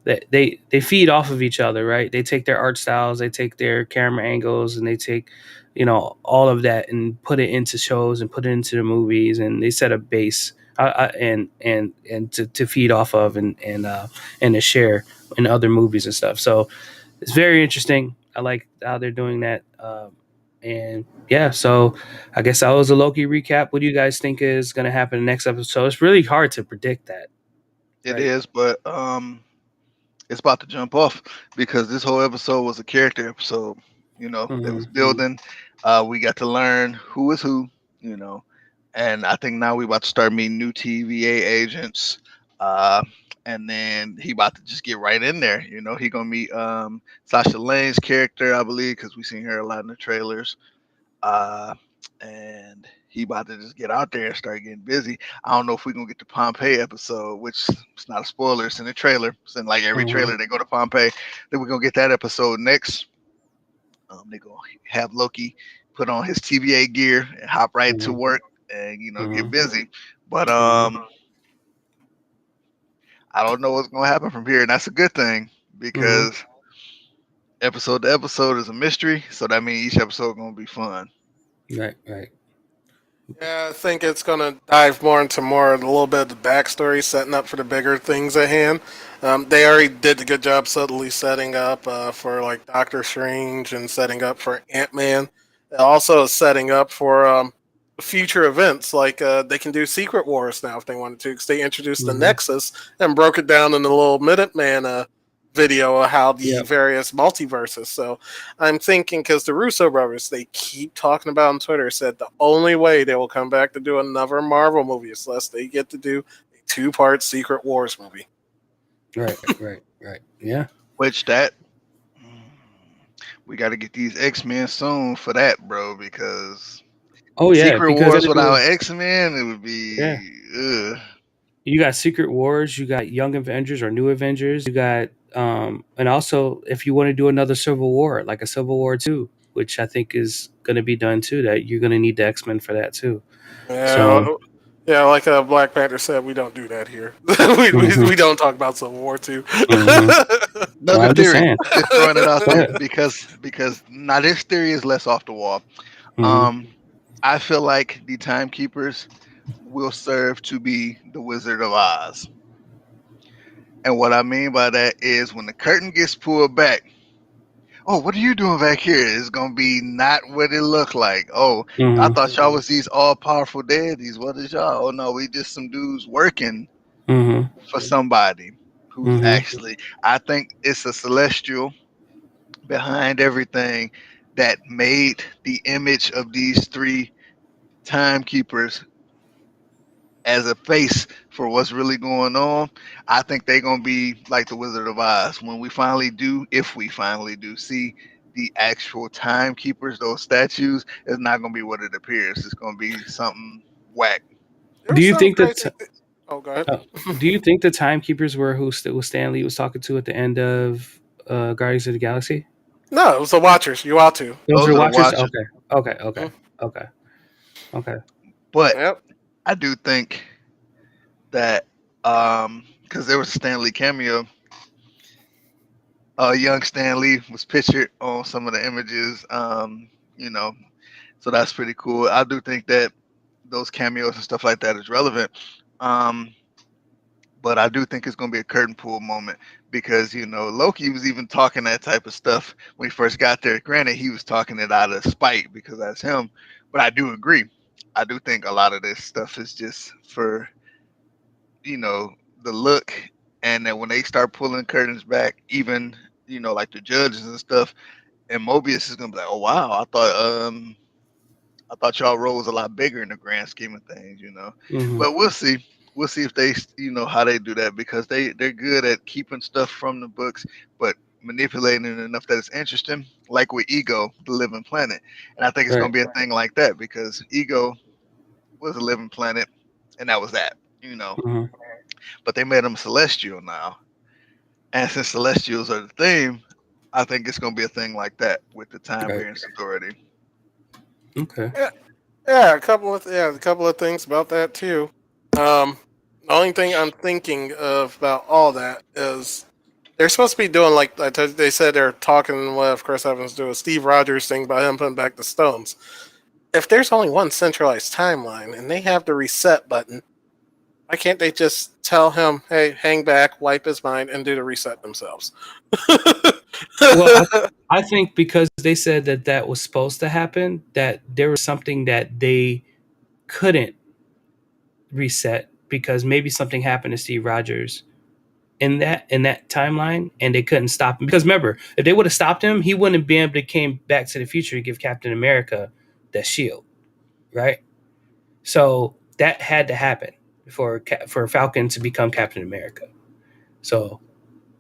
that they feed off of each other, right? They take their art styles, they take their camera angles, and they take all of that and put it into shows and put it into the movies, and they set a base and to feed off of and to share in other movies and stuff. So it's very interesting. I like how they're doing that. And yeah, so I guess that was a Loki recap. What do you guys think is going to happen in the next episode? It's really hard to predict that, it right? is, but it's about to jump off because this whole episode was a character episode. You know, they was Mm-hmm. building. We got to learn who is who. You know, and I think now we about to start meeting new TVA agents. Uh, and then he about to just get right in there. You know, he gonna meet Sasha Lane's character, I believe, because we seen her a lot in the trailers. Uh, and he about to just get out there and start getting busy. I don't know if we're gonna get the Pompeii episode, which it's not a spoiler. It's in the trailer. It's in like every Mm-hmm. trailer they go to Pompeii. Then we're gonna get that episode next. They gonna have Loki put on his TVA gear and hop right to Mm-hmm. work and get Mm-hmm. busy. But Mm-hmm. I don't know what's gonna happen from here, and that's a good thing Mm-hmm. because episode to episode is a mystery. So that means each episode gonna be fun. Right, right. Yeah, I think it's going to dive more into more a little bit of the backstory, setting up for the bigger things at hand. They already did a good job subtly setting up for like Doctor Strange and setting up for Ant Man. Also setting up for future events, like they can do Secret Wars now if they wanted to, because they introduced the Mm-hmm. Nexus and broke it down in the little Minuteman video of how the Yep. various multiverses. So I'm thinking because the Russo brothers, they keep talking about on Twitter, said the only way they will come back to do another Marvel movie is unless they get to do a two-part Secret Wars movie. Right, right, right. Yeah. Which that we got to get these X-Men soon for that, bro, because Oh yeah, Secret because Wars without everything. X-Men, it would Yeah. be ugh. You got Secret Wars, you got Young Avengers or New Avengers, you got and also if you want to do another Civil War, like a Civil War 2, which I think is going to be done too, that you're going to need the X-Men for that too. So, Yeah, yeah, like Black Panther said, we don't do that here. mhm, We don't talk about Civil War too. mhm. Another I'm just theory. saying. Just throwing it out Go there ahead. because now this theory is less off the wall. Mm-hmm. Um, I feel like the timekeepers will serve to be the Wizard of Oz. And what I mean by that is when the curtain gets pulled back, oh, what are you doing back here? It's gonna be not what it looked like. Oh, I Mm-hmm. thought y'all was these all powerful deities. What is y'all? Oh no, we just some dudes working Mm-hmm. for somebody who's Mm-hmm. actually. I think it's a celestial behind everything that made the image of these three timekeepers as a face for what's really going on. I think they're gonna be like the Wizard of Oz when we finally do, if we finally do see the actual timekeepers, those statues. It's not gonna be what it appears. It's gonna be something whack. There Do was you some think crazy. that? Oh, go ahead. Uh, do you think the timekeepers were who Stan Lee was talking to at the end of Guardians of the Galaxy? No, it was the Watchers. You ought to. Those are Those are the Watchers. Watchers. Okay. Okay. Okay. Mhm. Okay. Okay. But Yep. I do think that because there was a Stanley cameo, young Stanley was pictured on some of the images. You know, so that's pretty cool. I do think that those cameos and stuff like that is relevant. Um, but I do think it's going to be a curtain pull moment because Loki was even talking that type of stuff when he first got there. Granted, he was talking it out of spite because that's him, but I do agree. I do think a lot of this stuff is just for you know the look, and that when they start pulling curtains back, even like the judges and stuff, and Mobius is going to be like, oh wow, I thought y'all role was a lot bigger in the grand scheme of things. Mm-hmm. But we'll see. We'll see if they, how they do that because they're good at keeping stuff from the books, but manipulating it enough that it's interesting. Like with Ego, the Living Planet, and I think it's Right. gonna be a thing like that because Ego was a living planet, and that was that. You know, Mm-hmm. but they made him celestial now, and since celestials are the theme, I think it's gonna be a thing like that with the Time Right. Variance Authority. Okay. Yeah, yeah. A couple of things about that too. Um, the only thing I'm thinking of about all that is they're supposed to be doing they said they're talking with Chris Evans do a Steve Rogers thing about him putting back the stones. If there's only one centralized timeline and they have the reset button, why can't they just tell him, "Hey, hang back, wipe his mind, and do the reset themselves"? Well, I think because they said that that was supposed to happen, that there was something that they couldn't reset because maybe something happened to Steve Rogers in that timeline, and they couldn't stop him. Because remember, if they would have stopped him, he wouldn't be able to came back to the future to give Captain America that shield, right? So that had to happen for Falcon to become Captain America. So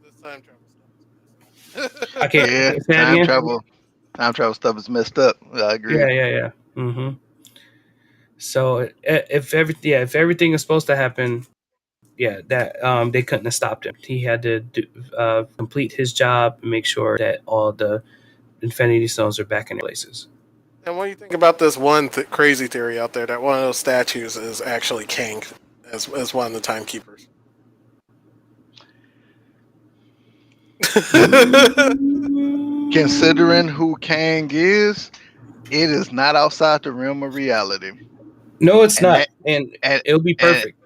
This time travel stuff is I missing. can't Yeah, say that again. time travel stuff is messed up. I agree. Yeah, yeah, yeah. Mm-hmm. So if everything is supposed to happen, yeah, that they couldn't have stopped him. He had to complete his job and make sure that all the Infinity Stones are back in their places. And what do you think about this one crazy theory out there that one of those statues is actually Kang as one of the timekeepers? Considering who Kang is, it is not outside the realm of reality, No, it's and not, that and and it'll be and, perfect.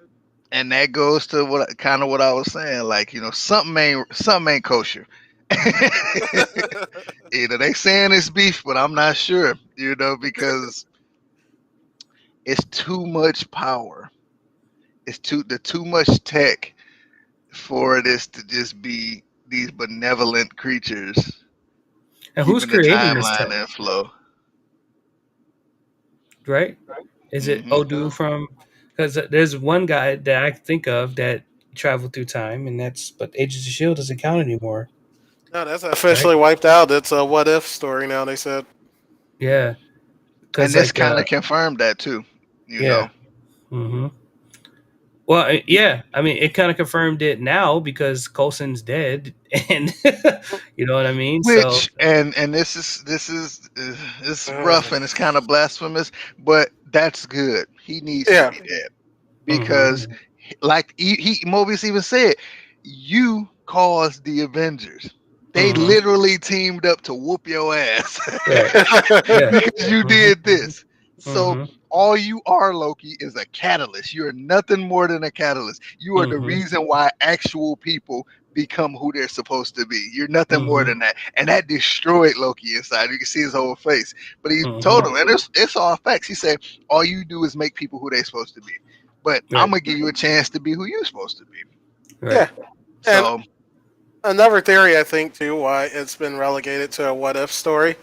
and that goes to what I was saying. Like something ain't kosher. They saying it's beef, but I'm not sure. Because it's too much power. It's too much tech for this to just be these benevolent creatures And who's keeping the creating this timeline tech, in flow. right? Is it Hmm. Odu from? Because there's one guy that I think of that traveled through time, and that's but Agents of Shield doesn't count anymore, No, that's right? officially wiped out. It's a what if story now. They said. Yeah, And because this kind of confirmed that too. You yeah. know, Hmm. Well, yeah. I mean, it kind of confirmed it now because Coulson's dead, and you know what I mean. So which and this is rough Uh, and it's kind of blasphemous, but that's good. He needs to yeah, be dead hmm because, like he Mobius even said, you caused the Avengers. They Mm-hmm. literally teamed up to whoop your ass Right. Yeah. because you Mm-hmm. did this. So Mm-hmm. all you are, Loki, is a catalyst. You are nothing more than a catalyst. You are the Mm-hmm. reason why actual people become who they're supposed to be. You're nothing more Mm-hmm. than that. And that destroyed Loki inside. You can see his whole face. But he Mm-hmm. told him, and it's all facts. He said, all you do is make people who they're supposed to be. But I'm Right. gonna give you a chance to be who you're supposed to be. Yeah, Right. and So another theory I think too why it's been relegated to a what if story.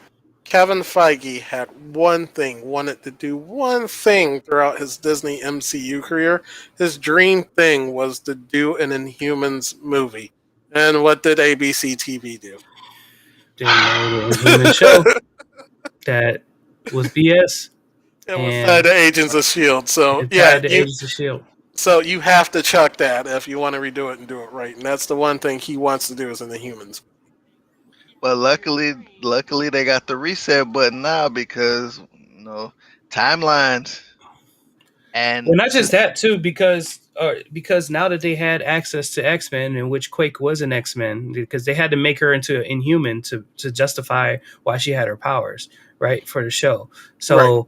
Kevin Feige had one thing, wanted to do one thing throughout his Disney MCU career. His dream thing was to do an Inhumans movie. And what did ABC TV do? They made an Inhuman show that was BS It was tied and to Agents of Shield. So and yeah, tied to you Agents of Shield. so you have to chuck that if you want to redo it and do it right. And that's the one thing he wants to do is in the Humans. but luckily they got the reset button now because timelines Well, and not just that too, because now that they had access to X Men, in which Quake was an X Men, because they had to make her into an Inhuman to justify why she had her powers, right, for the show. Right. So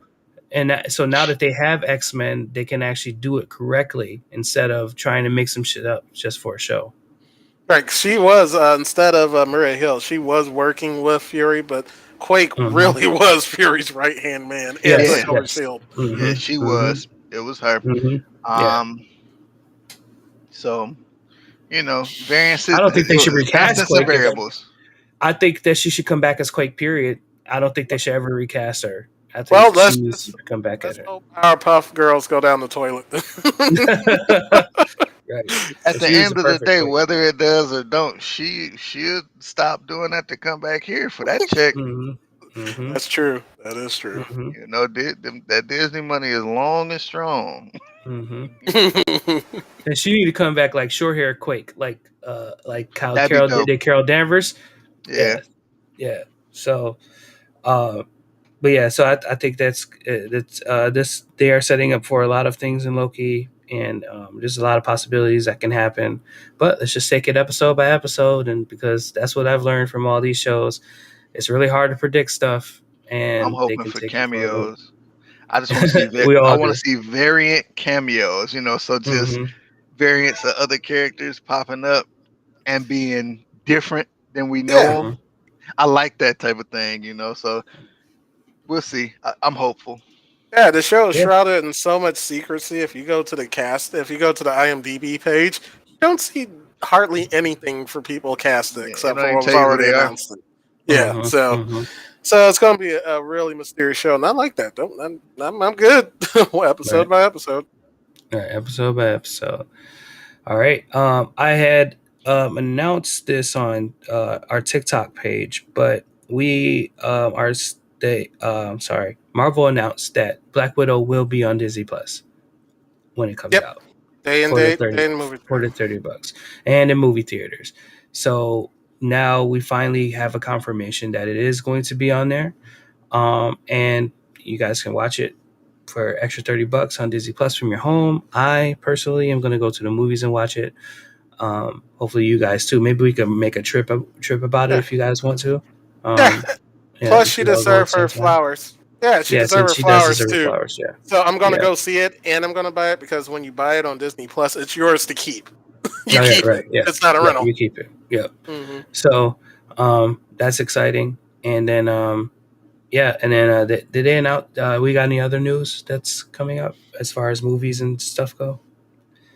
so now that they have X Men, they can actually do it correctly instead of trying to make some shit up just for a show. Right. She was instead of Maria Hill, she was working with Fury, but Quake Mm-hmm. really was Fury's right hand man and Yes, yeah, took over yes. Shield. yeah, Mm-hmm. she Mm-hmm. was. It was her. Mm-hmm. Yeah. Um, so variances, I don't think they should recast constants and Quake again. variables. I think that she should come back as Quake. Period. I don't think they should ever recast her. I Well, think she needs to come back as let's her. hope our Puff girls go down the toilet. Right. At But the she was the end of the perfect day, Quake. whether it does or don't, she should stop doing that to come back here for that check. Mm-hmm. Mm-hmm. That's true. That is true. Mm-hmm. That Disney money is long and strong. Mm-hmm. And she need to come back like short hair Quake, like Kyle That'd be Carroll did dope. to Carol Danvers. Yeah, Yeah. Yeah. So uh but yeah, so I think that's this they are setting up for a lot of things in Loki, and there's a lot of possibilities that can happen. But let's just take it episode by episode, and because that's what I've learned from all these shows, it's really hard to predict stuff, I'm and they hoping can for take you for a loop. cameos. I just want to see We I all want do. to see variant cameos. So just Hmm. variants of other characters popping up and being different than we know Yeah. them. Hmm. I like that type of thing. So we'll see. I'm hopeful. Yeah, the show is Yeah. shrouded in so much secrecy. If you go to the cast, if you go to the IMDb page, you don't see hardly anything for people casted Yeah, it except don't for even what was tell you who already they are. announced. Yeah, Hmm. so Hmm. so it's going to be a really mysterious show, and I like that. Don't I'm good. Episode Right. by episode. All right. Episode by episode. All right. I had announced this on our TikTok page, but we are they sorry, Marvel announced that Black Widow will be on Disney Plus when it comes Yep, out day and for the date, 30 day and movie for theater. the $30 and in movie theaters. So now we finally have a confirmation that it is going to be on there. And you guys can watch it for extra $30 on Disney Plus from your home. I personally am going to go to the movies and watch it. Hopefully you guys too. Maybe we can make a trip about it Yeah, if you guys want to. yeah. Um, yeah, Plus, we she could all go at deserved the same her time. flowers. Yeah, she Yeah, deserved since her she does flowers deserve her too. flowers. Yeah, So I'm gonna yeah. go see it, and I'm gonna buy it because when you buy it on Disney Plus, it's yours to keep. You Oh yeah, keep it. right. Yeah, It's not a yeah. rental. You keep it. Yeah. Hmm. So that's exciting. And then yeah, and then did they announce? We got any other news that's coming up as far as movies and stuff go?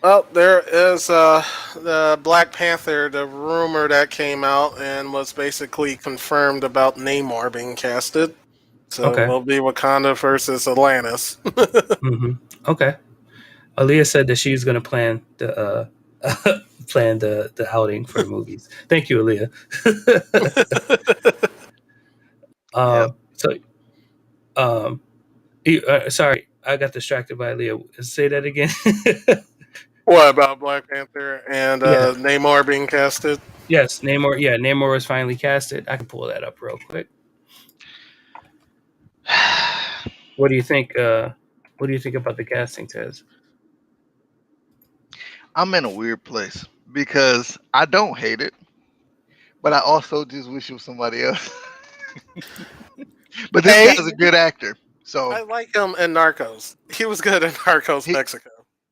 Well, there is the Black Panther, the rumor that came out and was basically confirmed about Namor being casted. So Okay. it'll be Wakanda versus Atlantis. Hmm. Okay. Aaliyah said that she's gonna plan the plan the outing for the movies. Thank you, Aaliyah. Yep. So sorry, I got distracted by Aaliyah. Say that again. What about Black Panther and Yeah. Namor being casted? Yes. Namor. Yeah. Namor was finally casted. I can pull that up real quick. What do you think? What do you think about the casting, Tez? I'm in a weird place because I don't hate it, but I also just wish it was somebody else. But this Hey, guy's a good actor, so I like him in Narcos. He was good in Narcos he, Mexico.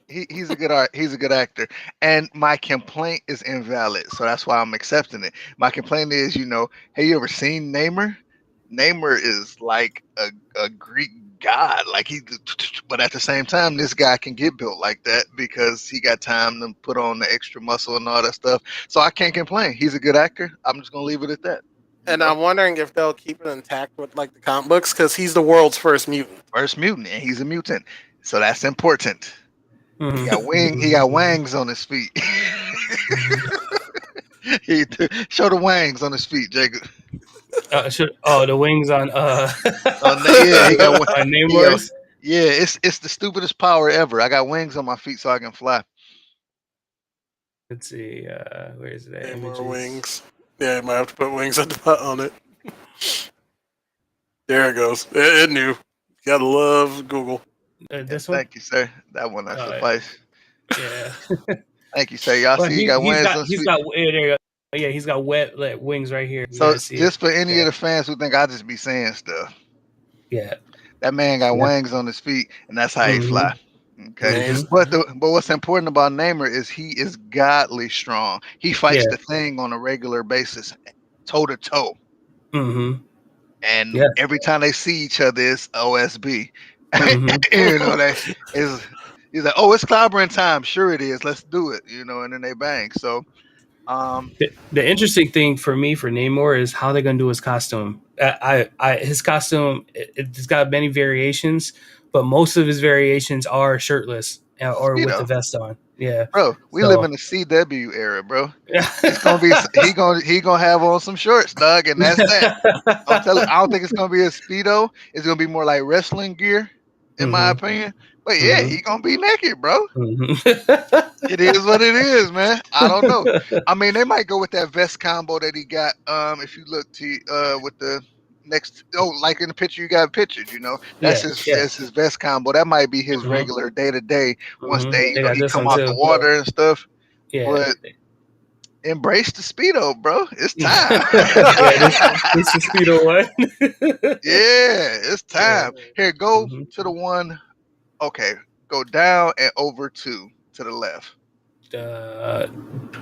he's a he's a good actor. And my complaint is invalid, so that's why I'm accepting it. My complaint is, have you ever seen Namor? Namor is like a Greek god, like but at the same time, this guy can get built like that because he got time to put on the extra muscle and all that stuff. So I can't complain. He's a good actor. I'm just gonna leave it at that. You And know, I'm wondering if they'll keep it intact with like the comic books because he's the world's first mutant. first mutant, and he's a mutant, so that's important. He got He Mhm. got wings on his feet. Mhm. He show the wangs on his feet, Jacob. The wings on Yeah, he got on he got Namor's. yeah. It's the stupidest power ever. I got wings on my feet so I can fly. Let's see. Where is that? Hey, more Images. wings. Yeah, you might have to put wings on it. There it goes. It knew. You gotta love Google. Yeah, This one. thank you, sir. That one that Uh, suffice. yeah. Thank you, sir. Y'all Well, see he got wings on his he's feet. got yeah, there you go. Yeah, he's got wet like, wings right here. You So guys see it? just for any Yeah. of the fans who think I just be saying stuff, Yeah. that man got Yeah. wings on his feet, and that's how he fly. Mm-hmm. Okay. Yeah, he's, Mm-hmm. But what's important about Namor is he is godly strong. He Yeah. fights the thing on a regular basis, toe to toe. Mm-hmm. And Yeah. every time they see each other, it's OSB. Mm-hmm. They is he's like, oh, it's clobbering time. Sure it is. Let's do it. And then they bang. So um, The interesting thing for me for Namor is how they're gonna do his costume. His costume it's got many variations, but most of his variations are shirtless or with the Speedo, vest on. Yeah. bro, we live So in the CW era, bro. yeah. It's gonna be he gonna have on some shorts, dog, and that's that. I'm telling. I don't think it's gonna be a speedo. It's gonna be more like wrestling gear, in my Mm-hmm. opinion. But yeah, Mm-hmm. he gonna be naked, bro. It is what it Mm-hmm. is, man. I don't know. I mean, they might go with that vest combo that he got. If you look to with the next, like in the picture you got pictured, Yeah. Yeah. that's his vest combo. That might be his Mm-hmm. regular day to day once Mm-hmm. They got he this come one out the too. water and stuff. Yeah. But embrace the speedo, bro. It's time. Yeah. This is speedo one. Yeah, it's Yeah. time. Here, go Mm-hmm. to the one. Okay, go down and over two to the left. Uh,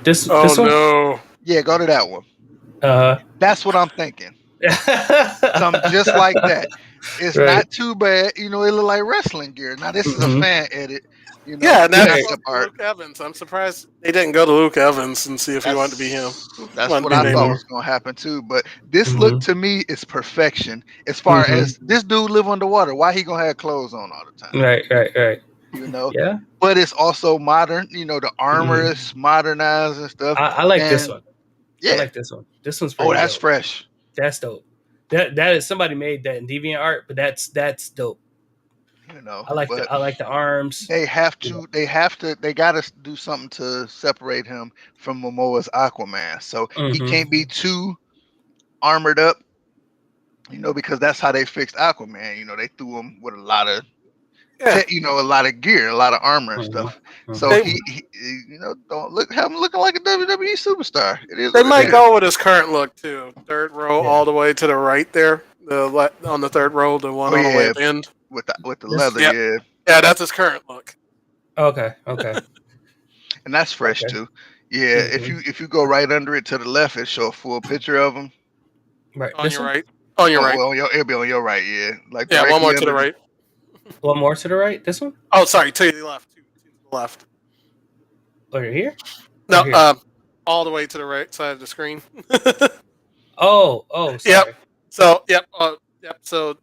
this oh one. no. Yeah, go to that one. Uh. That's what I'm thinking. Something just like that. It's Right. not too bad. It look like wrestling gear. Now this is a Mm-hmm. fan edit, Yeah, and that's concept supposed to be art. Luke Evans. I'm surprised they didn't go to Luke Evans and see if he wanted to be him. That's Wanted to what be I thought Mm-hmm. Namor. was gonna happen too. But this look Mm-hmm. to me is perfection. As far Mm-hmm. as this dude live underwater, why he gonna have clothes on all the time? Right. Right. Right. You know. Yeah. But it's also modern. The armor Mm-hmm. is modernized and stuff. I like this And one. I yeah. like this one. This one's Oh, pretty that's dope. fresh. That's dope. That is somebody made that in deviant art, but that's dope. But I like the arms. You know. they gotta do something to separate him from Momoa's Aquaman. So he Mm-hmm. can't be too armored up, because that's how they fixed Aquaman. They threw him with a lot of Yeah, a lot of gear, a lot of armor and Mm-hmm. stuff. So they Mm-hmm. don't have him looking like a WWE superstar. It is they what it might is. go with his current look too. Third row, Yeah. all the way to the right there. On the third row, the one Oh all the way yeah, at the end. with the This. leather, Yep. yeah, Yeah, that's his current look. Okay. Okay. and that's fresh Okay. too. Yeah, if Mm-hmm. you go right under it to the left, it show a full picture of him. Right. On This your one. right. On your Oh right. well, it'll be on your right, yeah, like Yeah, one more directly to the under the. right. One more to the right. This one. Oh, sorry, to the left. Two to the left. Over here. Or No, here. all the way to the right side of the screen. Oh. Oh. Yep. Sorry. So, yep. Yep. So,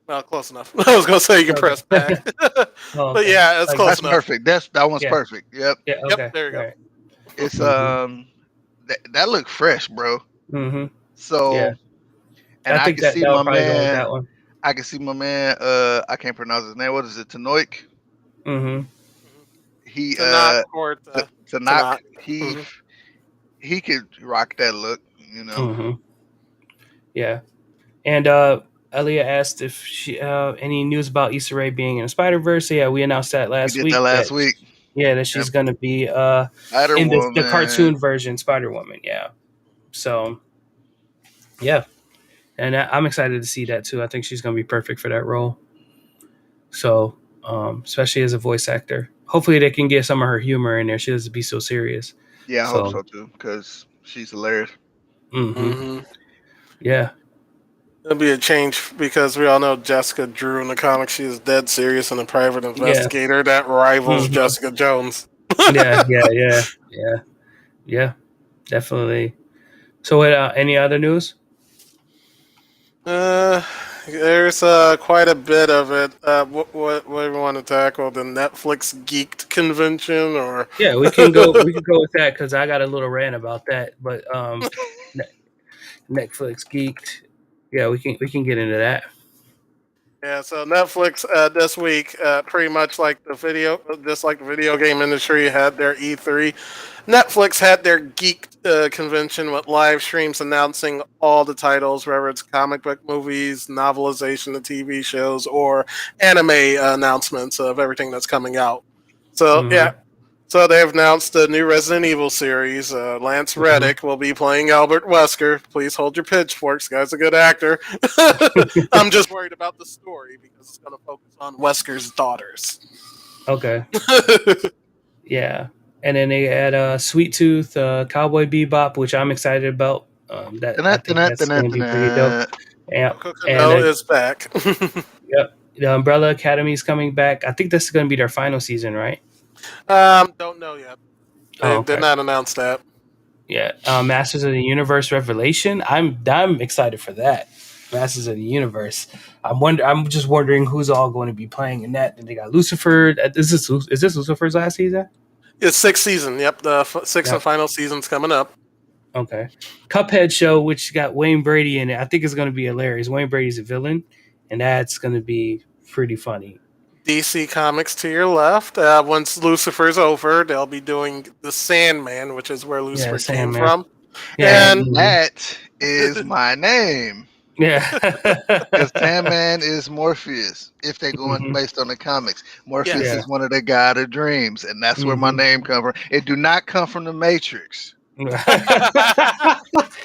well, close enough. I was gonna say you can Okay. press back, Oh. but Okay. yeah, it's Like. close That's enough. perfect. That one's Yeah. perfect. Yep. Yeah. Yep. Okay. There you go. Right. It's Mm-hmm. that look fresh, bro. Mm-hmm. Yeah. So, and I I think can that see that would my probably go with man. that one. I can see my man. I can't pronounce his name. What is it? Tanoik. Mm-hmm. Mhm. He To knock or to to knock. knock. He Hmm. he could rock that look. You know. Mm-hmm. Yeah. And Elia asked if she any news about Issa Rae being in the Spider Verse. So, yeah, we announced that We last did that week. last week. Yeah, that Yep. she's gonna be Spider in the Woman. cartoon version Spider Woman. Yeah. So yeah, and I'm excited to see that too. I think she's gonna be perfect for that role. So especially as a voice actor, hopefully they can get some of her humor in there. She doesn't be so serious. Yeah, I hope So so too, because she's hilarious. hmm Hmm. yeah, It'll be a change because we all know Jessica Drew in the comics. She is dead serious and a private yeah, investigator that rivals hmm Jessica Jones. yeah, yeah, definitely. So, what? Any other news? Uh, there's quite a bit of it. What do we want to tackle? The Netflix Geeked convention, or Yeah, we can go. We can go with that because I got a little rant about that. But Ne- Netflix geeked. Yeah, we can get into that. yeah, so Netflix this week, pretty much like just like the video game industry had their E3. Netflix had their Geek convention with live streams announcing all the titles, whether it's comic book movies, novelization of TV shows, or anime announcements of everything that's coming out. So yeah, hmm so they've announced the new Resident Evil series. Lance hmm Reddick will be playing Albert Wesker. Please hold your pitchforks, guy's a good actor. I'm just worried about the story because it's going to focus on Wesker's daughters. Okay. Yeah, and then they had Sweet Tooth, Cowboy Bebop, which I'm excited about. That I Dun-dun, think dun-dun, that's going to dun-dun, be pretty dope. dun-dun. Yeah, Yoko and Kano is back. yep, the Umbrella Academy is coming back. I think this is going to be their final season, right? Don't know yet. Oh, They did okay. not announce that. Yeah, Masters of the Universe Revelation. I'm excited for that. Masters of the Universe. I'm just wondering who's all going to be playing in that. And they got Lucifer. Is this Lucifer's last season? It's sixth season. Yep, the sixth and Yep. final season's coming up. Okay. Cuphead show, which got Wayne Brady in it. I think it's going to be hilarious. Wayne Brady's a villain, and that's going to be pretty funny. DC Comics to your left. Once Lucifer's over, they'll be doing the Sandman, which is where Yeah, Lucifer came Sandman. from. Yeah. And And that is my name. Yeah. Because Sandman is Morpheus, if they go in hmm based on the comics. Morpheus Yeah. yes, is one of the god of dreams, and that's where my hmm name comes from. It do not come from the Matrix.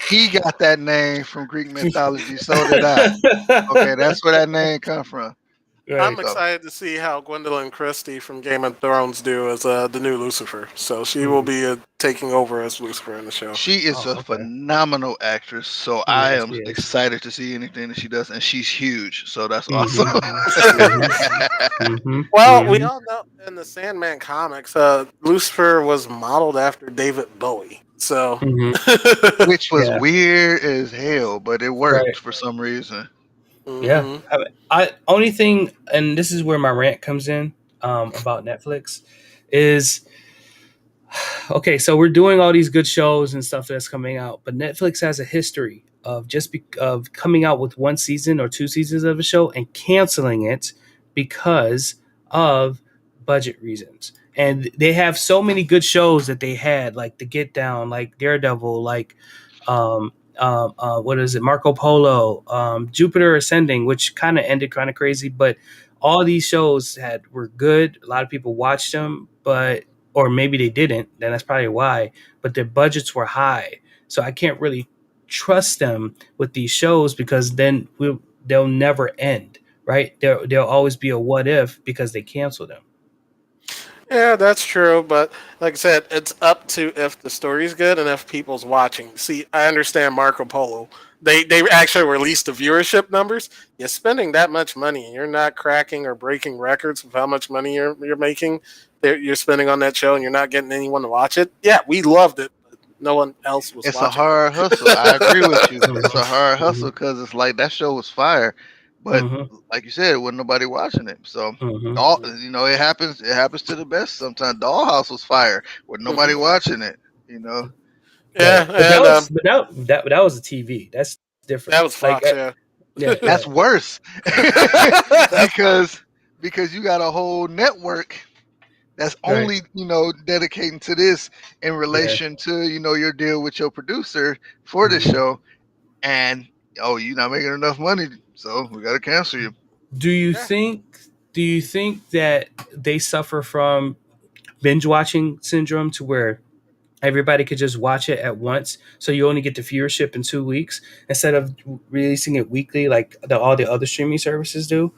He got that name from Greek mythology, so did I. Okay, that's where that name come from. I'm right. So excited to see how Gwendolyn Christie from Game of Thrones do as the new Lucifer. So she will Mhm. be taking over as Lucifer in the show. she is Oh, a okay. phenomenal actress. So I Yeah, am she is. excited to see anything that she does, and she's huge. So that's awesome. hmm hmm hmm Well, we hmm all know in the Sandman comics, Lucifer was modeled after David Bowie. So, hmm Which was Yeah. weird as hell, but it worked Right. for some reason. Yeah. hmm I only thing, and this is where my rant comes in about Netflix, is okay, so we're doing all these good shows and stuff that's coming out, but Netflix has a history of of coming out with one season or two seasons of a show and canceling it because of budget reasons. And they have so many good shows that they had, like The Get Down, like Daredevil, like what is it, Marco Polo, Jupiter Ascending, which kind of ended kind of crazy, but all these shows were good. A lot of people watched them, but or maybe they didn't, then that's probably why. But their budgets were high, so I can't really trust them with these shows because then they'll never end, right? There'll always be a what if because they cancel them. Yeah, that's true. But like I said, it's up to if the story's good and if people's watching. See, I understand Marco Polo. They actually released the viewership numbers. You're spending that much money and you're not cracking or breaking records of how much money you're making. You're spending on that show and you're not getting anyone to watch it. Yeah, we loved it, but no one else was It's a watching hard hustle. I agree with you. It's a hard hustle hmm because it's like that show was fire, but hmm like you said, wasn't nobody watching it. So hmm all it. it happens. It happens to the best. Sometimes Dollhouse was fire with nobody Hmm. watching it. You know, Right, Yeah, but that and was that was a TV. That's that different. was Like, Fox. Yeah, yeah, yeah. that's worse that's Fox. because you got a whole network that's Right. only dedicating to this in Yeah. relation to your deal with your producer for the hmm show, and oh, you're not making enough money, so we got to cancel you. Do you Yeah. think? Do you think that they suffer from? binge watching syndrome to where everybody could just watch it at once, so you only get the viewership in 2 weeks instead of releasing it weekly like all the other streaming services do.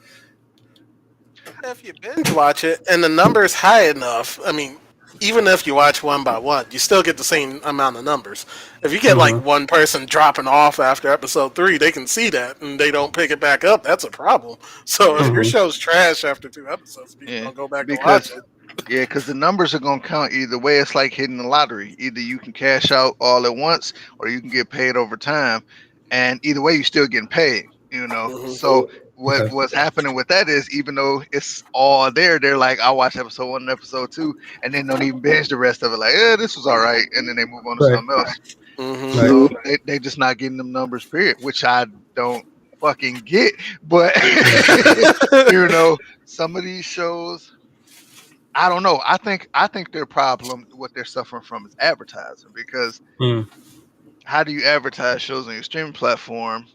If you binge watch it and the number's high enough, I mean, even if you watch one by one, you still get the same amount of numbers. If you get like Mm-hmm. one person dropping off after episode 3, they can see that and they don't pick it back up. That's a problem. So if your Mm-hmm. show's trash after 2 episodes, people Yeah, don't go back to watch because it. yeah, because the numbers are gonna count either way. It's like hitting the lottery. Either you can cash out all at once, or you can get paid over time. And either way, you're still getting paid. You know. Hmm. So Okay. what's happening with that is, even though it's all there, they're like, I watch episode 1 and episode 2, and then don't even binge the rest of it. Like, yeah, this was all right, and then they move on to Right. something else. Hmm. Right. So they just not getting them numbers, period. Which I don't fucking get. But Right. you know, some of these shows, I don't know. I think their problem, what they're suffering from, is advertising. Because Mm. how do you advertise shows on your streaming platform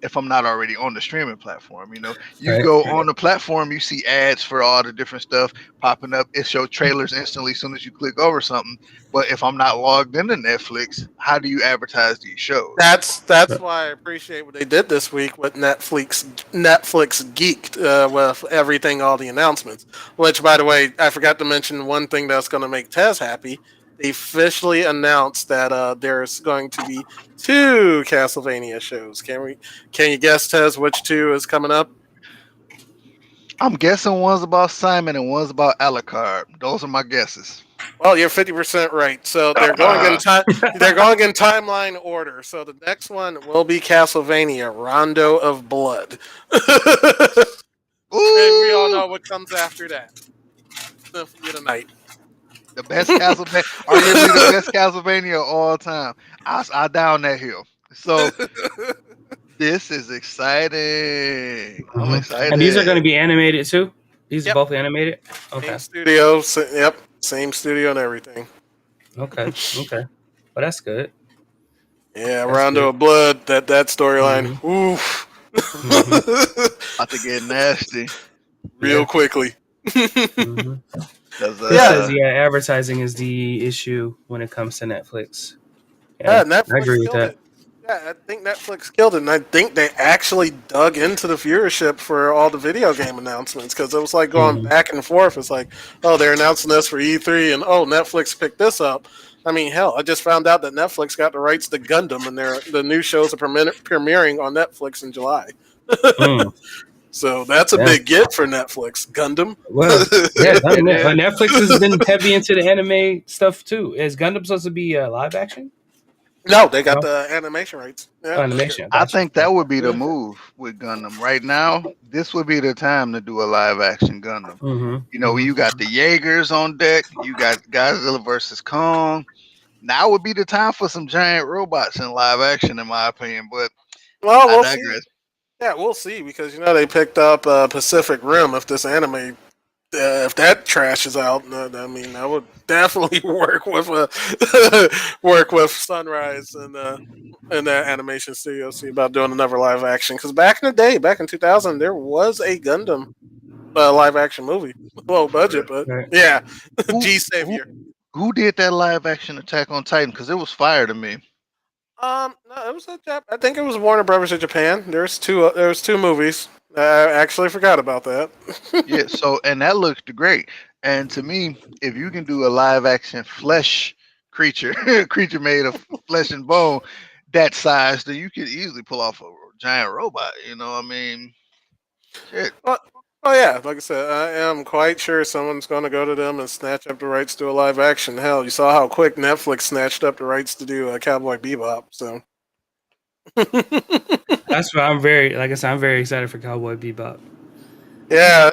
if I'm not already on the streaming platform? You know, you Right. go on the platform, you see ads for all the different stuff popping up. It shows trailers instantly as soon as you click over something. But if I'm not logged into Netflix, how do you advertise these shows? That's why I appreciate what they did this week with Netflix. Netflix geeked with everything, all the announcements. Which, by the way, I forgot to mention one thing that's going to make Tez happy. They officially announced that there's going to be two Castlevania shows. Can we? Can you guess, Tez, which two is coming up? I'm guessing one's about Simon and one's about Alucard. Those are my guesses. Well, you're 50% right. So they're going in time. They're going in timeline order. So the next one will be Castlevania: Rondo of Blood, and we all Ooh, know what comes after that. Symphony of the Night. the best Castlevania, arguably the best Castlevania of all time. I down that hill. So this is exciting. I'm Hmm. And these are going excited. to be animated too. These are Yep, both animated. same Okay. studio. Yep, same studio and everything. Okay. Okay. Well, that's good. Yeah, That's Rondo good. of Blood. That storyline. Hmm. Oof. Hmm. About to get nasty. Real Yeah. quickly. Hmm. Cause This Yeah, says, yeah, advertising is the issue when it comes to Netflix. yeah, Yeah, I Netflix agree with killed that. it. Yeah, I think Netflix killed it, and I think they actually dug into the viewership for all the video game announcements because it was like going Hmm. back and forth. It's like, oh, they're announcing this for E3, and oh, Netflix picked this up. I mean, hell, I just found out that Netflix got the rights to Gundam, and the new shows are premiering on Netflix in July. Mm. So that's a Yeah. big get for Netflix. Gundam. Well, yeah, it is. Netflix has been heavy into the anime stuff too. Is Gundam supposed to be live action? No, they got No, the animation rights. oh, Yeah, animation. I Gotcha. think that would be the yeah. move with Gundam. Right now, this would be the time to do a live action Gundam. Mm-hmm. You know, Mm-hmm. you got the Jaegers on deck, you got Godzilla versus Kong. Now would be the time for some giant robots in live action, in my opinion. But Well, I we'll see. digress. Yeah, we'll see because they picked up Pacific Rim. If this anime, if that trashes out, I mean, that would definitely work with work with Sunrise and that animation studio. See about doing another live action because back in the day, back in 2000, there was a Gundam live action movie, low budget, but Right. yeah, Who G who Savior. who did that live action Attack on Titan? Because it was fire to me. No, it was I think it was Warner Brothers of Japan. There's two movies. I actually forgot about that. Yeah, so and that looked great. And to me, if you can do a live action flesh creature, creature made of flesh and bone, that size, then you could easily pull off a giant robot. You know, I mean, shit. Well, oh yeah, like I said, I am quite sure someone's going to go to them and snatch up the rights to a live action. Hell, you saw how quick Netflix snatched up the rights to do Cowboy Bebop. So, That's why I'm very, like I said, I'm very excited for Cowboy Bebop. yeah,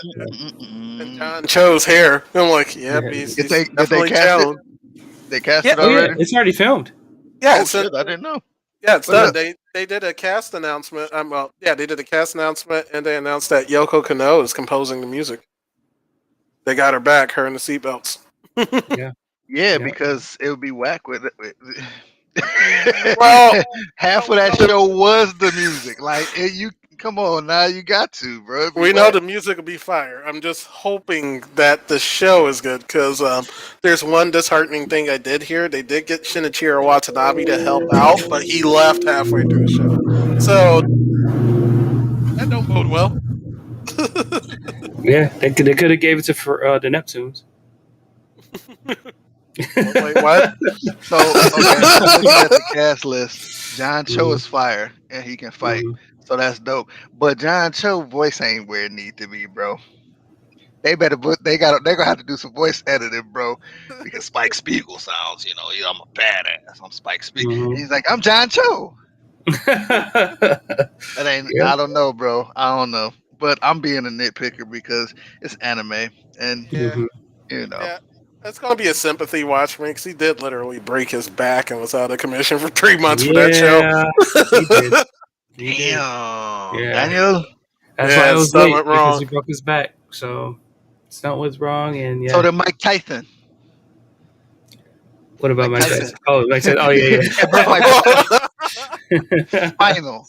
and Mm-mm. John Cho's hair. I'm like, yep, Yeah. he's Did they definitely cast it? challenged. They cast Yeah, it Oh yeah, already? it's already filmed. yeah, Oh it's a, shit, I didn't know. yeah, it's Oh yeah. done. They did a cast announcement. Well, yeah, they did a cast announcement, and they announced that Yoko Kano is composing the music. They got her back, her in the seatbelts. Yeah. Yeah, Yeah. because it would be whack with it. Well, Half of we that know. show was the music. Like you, come on now, you got to, bro. It'd be We know whack. the music will be fire. I'm just hoping that the show is good because there's one disheartening thing I did hear. They did get Shinichiro Watanabe to help out, but he left halfway through the show. So that don't bode well. Yeah, they could have gave it to the Neptunes. Wait, what? So okay, I'm looking at the cast list. John Cho Mhm, is fire and he can fight, mhm. so that's dope. But John Cho voice ain't where it need to be, bro. They better put. They're gonna have to do some voice editing, bro, because Spike Spiegel sounds. I'm a badass. I'm Spike Spiegel, and Mhm. he's like, I'm John Cho. That ain't. Yeah. I don't know, bro. I don't know, but I'm being a nitpicker because it's anime, and Yeah, Mhm. you know. yeah. It's gonna be a sympathy watch for me because he did literally break his back and was out of commission for 3 months for that show. Yeah, he did. He did. Damn, Yeah. Daniel. That's why Yeah, it was stuff late went because wrong. he broke his back. So stunt was wrong, and So yeah. did Mike Tyson. What about Mike Mike Tyson. Tyson? Oh, Mike Tyson. Oh yeah, It broke my yeah. spinal.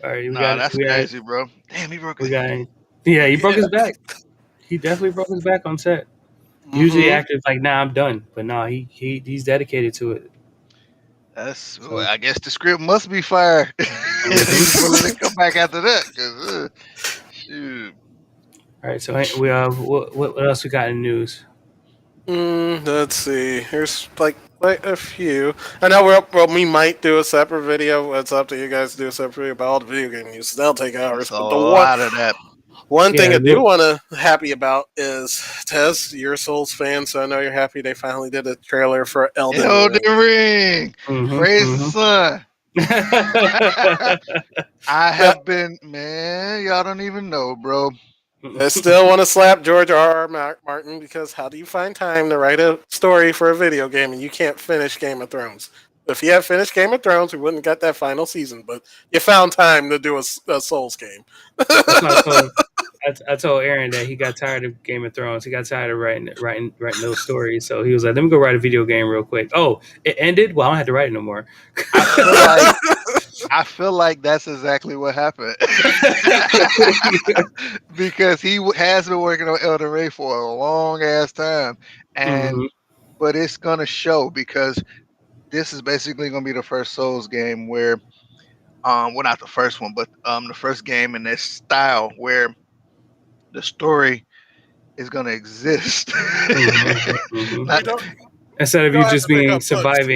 All right, Nah, that's we got crazy, bro. Damn, he broke we it. got. Yeah, he broke Yeah. his back. He definitely broke his back on set. Usually, Hmm. actors like, nah, I'm done, but no, he's dedicated to it. That's. Well, So, I guess the script must be fire if mhm. he's willing to come back after that. Cause shoot, All right. So we what else we got in news? Let's see. Here's like quite a few. I know we might do a separate video. It's up to you guys to do a separate video about all the video game news. That'll take hours. it's a But the one lot of that. one thing Yeah, I do want to happy about is Tez, you're a Souls fan, so I know you're happy they finally did a trailer for Elden Elden Ring. Ring, mm-hmm, praise the mm-hmm. sun. I Now, have been, man. Y'all don't even know, bro. I still want to slap George R. R. Martin because how do you find time to write a story for a video game and you can't finish Game of Thrones? If you had finished Game of Thrones, we wouldn't have got that final season. But you found time to do a Souls game. That's why I told Aaron that he got tired of Game of Thrones. He got tired of writing those stories. So he was like, "Let me go write a video game real quick." Oh, it ended. Well, I don't have to write it no more. I feel like I feel like that's exactly what happened. Because has been working on Elden Ring for a long ass time, and hmm but it's gonna show because this is basically gonna be the first Souls game where, well, not the first one, but the first game in this style where the story is gonna exist. hmm You Not don't Instead you of you don't have just to pick being up books.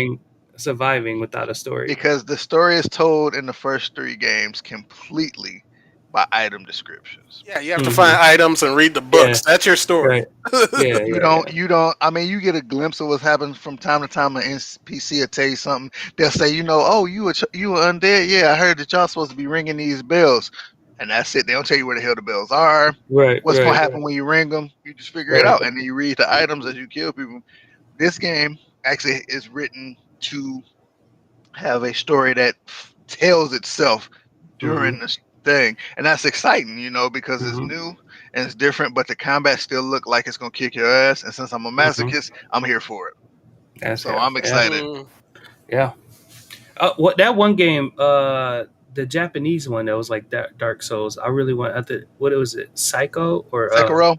surviving without a story. because the story is told in the first three games completely by item descriptions. Yeah, you have to find hmm items and read the Yeah. books. That's your story. Right. Yeah. You Yeah. don't, Yeah. you don't. I mean, you get a glimpse of what's happening from time to time. An NPC will tell you something. They'll say, oh, you were undead. Yeah, I heard that y'all supposed to be ringing these bells, and that's it. They don't tell you where the hell the bells are. Right. What's gonna Right. happen when you ring them? You just figure it Right. out, and then you read the items as you kill people. This game actually is written to have a story that tells itself hmm during this thing, and that's exciting, because it's hmm new and it's different, but the combat still look like it's gonna kick your ass. And since I'm a hmm masochist, I'm here for it. That's So yeah. I'm Yeah. excited. Mm. Yeah. What that one game, the Japanese one that was like Dark Souls. I really want. What was it? Psycho or Sekiro,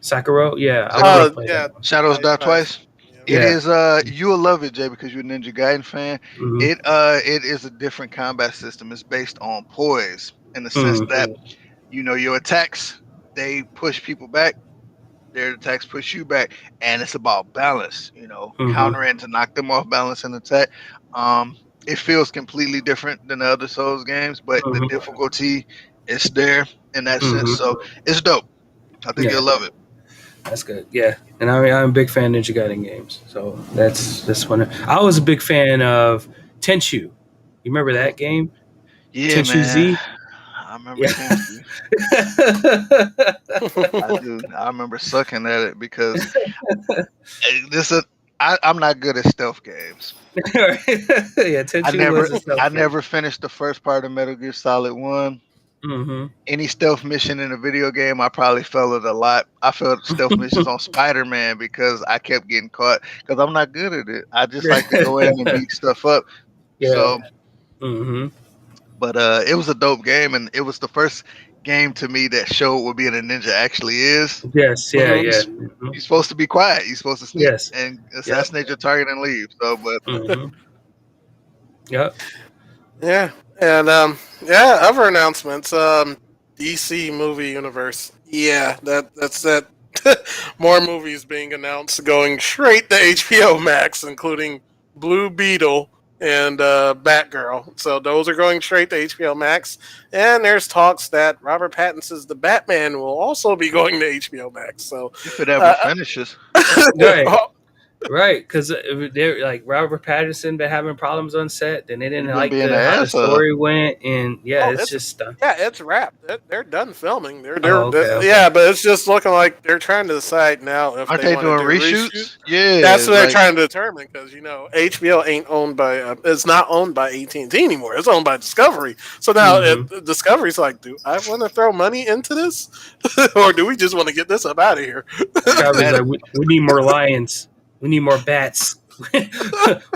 Sakura? Yeah, I want to Sekiro, play that Yeah, one. Shadows Die twice. Twice. Yep. It Yeah. is you'll love it, Jay, because you're a Ninja Gaiden fan. hmm It is a different combat system. It's based on poise in the sense that hmm your attacks, they push people back, their attacks push you back, and it's about balance. hmm Countering to knock them off balance and attack. Um, it feels completely different than the other Souls games, but the hmm difficulty is there in that sense. hmm So it's dope. I think Yeah, you'll love it. that's good. Yeah, and I'm a big fan of Ninja Gaiden games, so that's one. I was a big fan of Tenchu. You remember Mm. that game, Yeah, Tenchu man. Z? I remember Yeah. Tenchu. I do. I remember sucking at it because this is. I'm not good at stealth games. Yeah, I Tenchu never was a I stealth game. never finished the first part of Metal Gear Solid 1. hmm Any stealth mission in a video game, I probably failed it a lot. I failed stealth missions on Spider-Man because I kept getting caught because I'm not good at it. I just like to go in and beat stuff up. Yeah. So hmm But it was a dope game, and it was the first game to me that showed what being a ninja actually is. Yes, yeah, Hmm. You're, yeah. s- you're supposed to be quiet. You're supposed to sneak Yes. and Yep. assassinate your target and leave. So, but Yep. Yeah, and yeah, other announcements. DC movie universe. Yeah, that's that. More movies being announced going straight to HBO Max, including Blue Beetle and Batgirl. So those are going straight to HBO Max. And there's talks that Robert Pattinson's The Batman will also be going to HBO Max. So, if it ever uh, finishes, Right. oh, Right, because they're like Robert Pattinson been having problems on set. Then they he's didn't been like being an the how the asshole. story went, and yeah, oh, it's it's just yeah, it's wrapped. They're done filming. oh, okay, okay. Yeah, but it's just looking like they're trying to decide now if Aren't they they want to doing do reshoot. reshoots? Yeah, That's what they're like trying to determine because HBO ain't owned by it's not owned by AT&T anymore. It's owned by Discovery. So now Mm-hmm. Discovery's like, do I want to throw money into this, or do we just want to get this up out of here? Discovery's that like we need more lions, we need more bats.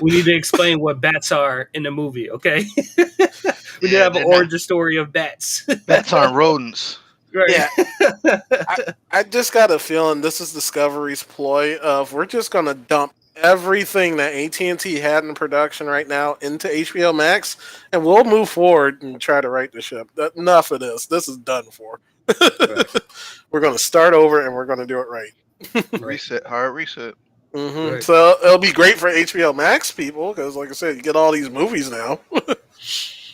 We need to explain what bats are in the movie. Okay, we need to yeah, have an they're not. origin story of bats. Bats aren't rodents. Right. Yeah, I I just got a feeling this is Discovery's ploy of we're just gonna dump everything that AT&T had in production right now into HBO Max, and we'll move forward and try to right the ship. Enough of this. This is done for. Right. We're gonna start over and we're gonna do it right. Right. Reset, hard reset. Right. So it'll be great for HBO Max people because, like I said, you get all these movies now.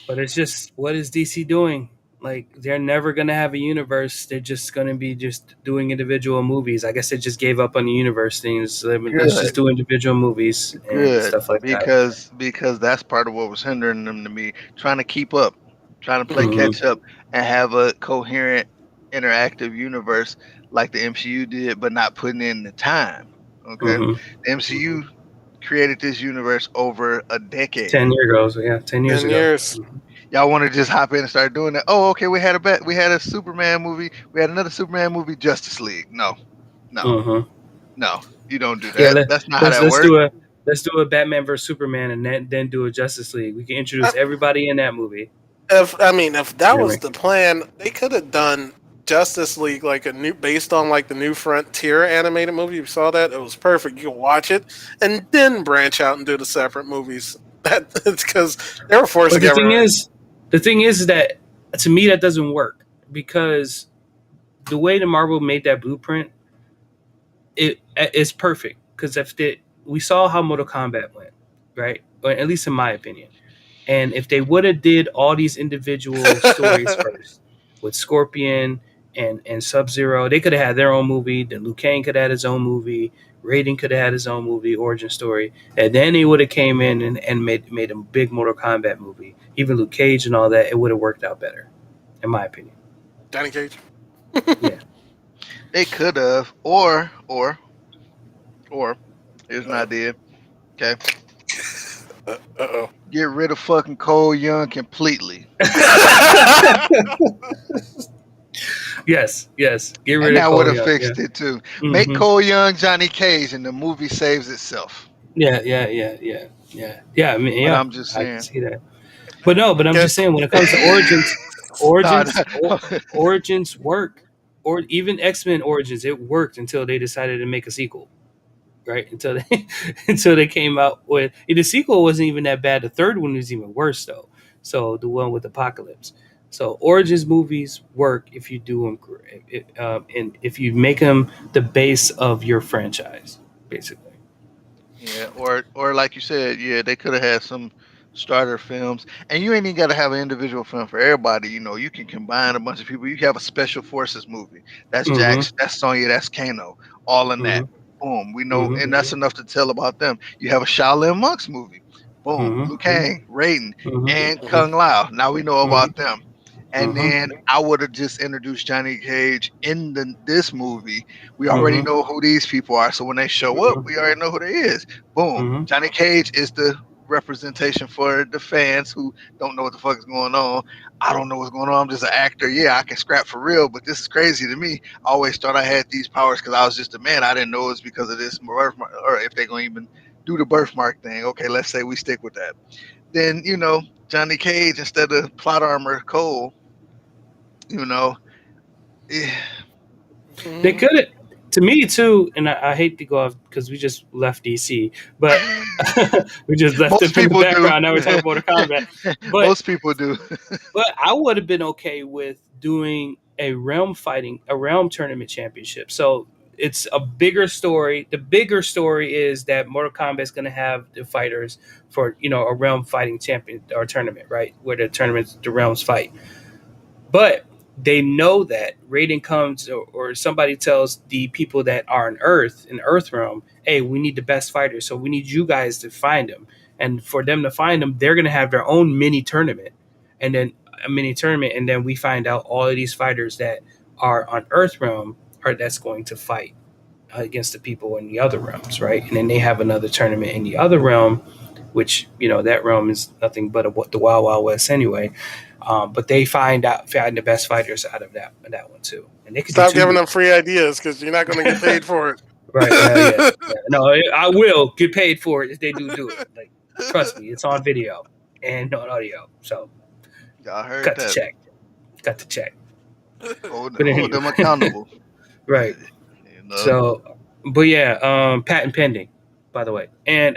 But it's just what is DC doing? Like they're never gonna have a universe. They're just gonna be just doing individual movies. I guess they just gave up on the universe things. Let's just Good, do individual movies and good, stuff like that. because that's part of what was hindering them to me trying to keep up, trying to play Hmm. catch up, and have a coherent, interactive universe like the MCU did, but not putting in the time. Okay, Hmm. the MCU created this universe over a decade. 10 years ago. So yeah, 10 years 10 ago. years. Y'all want to just hop in and start doing that? Oh, okay. We had a Superman movie. We had another Superman movie, Justice League. No, no, Hmm. no. You don't do Yeah, that. That's not how let's that works. let's do a Batman versus Superman and then do a Justice League. We can introduce everybody in that movie. If that Hear was me? the plan, they could have done Justice League like a new based on like the new Frontier animated movie. You saw that? It was perfect. You can watch it and then branch out and do the separate movies. That it's because they were forced But together. the thing is that to me that doesn't work because the way the Marvel made that blueprint, it's perfect. Because if we saw how Mortal Kombat went, right? Or at least in my opinion. And if they would have did all these individual stories first with Scorpion and Sub Zero, they could have had their own movie. Then Liu Kang could have had his own movie. Raiden could have had his own movie, origin story, and then they would have came in and made a big Mortal Kombat movie. Even Luke Cage and all that, it would have worked out better, in my opinion. Johnny Cage. Yeah. They could have, or here's an Uh idea. Okay, oh. get rid of fucking Cole Young completely, Yes, yes. Get and rid of that would Cole have Young. Yeah. fixed it too. Make Hmm. Cole Young Johnny Cage, and the movie saves itself. Yeah, yeah, yeah, yeah, yeah. Yeah, I mean, But yeah, I'm just I can saying. see that. But no, but I'm just Guess saying when it comes to origins, Nah, origins, nah. origins work, or even X Men Origins, it worked until they decided to make a sequel, right? Until they until they came out with the sequel wasn't even that bad. The third one was even worse though. So the one with Apocalypse. So origins movies work if you do them, and if you make them the base of your franchise, basically. Yeah, or like you said, yeah, they could have had some starter films, and you ain't even got to have an individual film for everybody. You know, you can combine a bunch of people. You can have a special forces movie. That's Mm-hmm. Jax, that's Sonya, that's Kano, all in that. Mm-hmm. Boom, we know, Mm-hmm. and that's enough to tell about them. You have a Shaolin Monks movie. Boom, Liu Mm-hmm. Kang, Raiden, Mm-hmm. and Kung Lao. Now we know about Mm-hmm. them. And Mm-hmm. then I would have just introduced Johnny Cage in this movie. We already Mm-hmm. know who these people are, so when they show up, we already know who they is. Boom. Mm-hmm. Johnny Cage is the representation for the fans who don't know what the fuck is going on. I don't know what's going on. I'm just an actor. Yeah, I can scrap for real, but this is crazy to me. I always thought I had these powers because I was just a man. I didn't know it was because of this birthmark, or if they're going to even do the birthmark thing. Okay, let's say we stick with that. Then, Johnny Cage instead of plot armor Cole. You know, Eh, They Mhm. could have, to me too, and I hate to go off because we just left DC, but we just left them most in the people do. background. Now we're talking Mortal Kombat, but Most people do. I would have been okay with doing a realm tournament championship. So it's a bigger story. The bigger story is that Mortal Kombat is going to have the fighters for a realm fighting champion or tournament, right? Where the realms fight. But they know that Raiden comes, or somebody tells the people that are on Earth, in Earth realm, hey, we need the best fighters, so we need you guys to find them. And for them to find them, they're going to have their own mini tournament, and then and then we find out all of these fighters that are on Earth realm are that's going to fight against the people in the other realms, right? And then they have another tournament in the other realm, which that realm is nothing but the Wild Wild West anyway. But they find the best fighters out of that one too, and they could do Stop two giving them movies. free ideas because you're not going to get paid for Right? Yeah. it. Yeah. No, I will get paid for it if they do it. Like, trust me, it's on video and on audio. So Y'all heard cut the that? check. Cut the check. But Hold anyway, them accountable. right. You know, So, but yeah, patent pending, by the way, and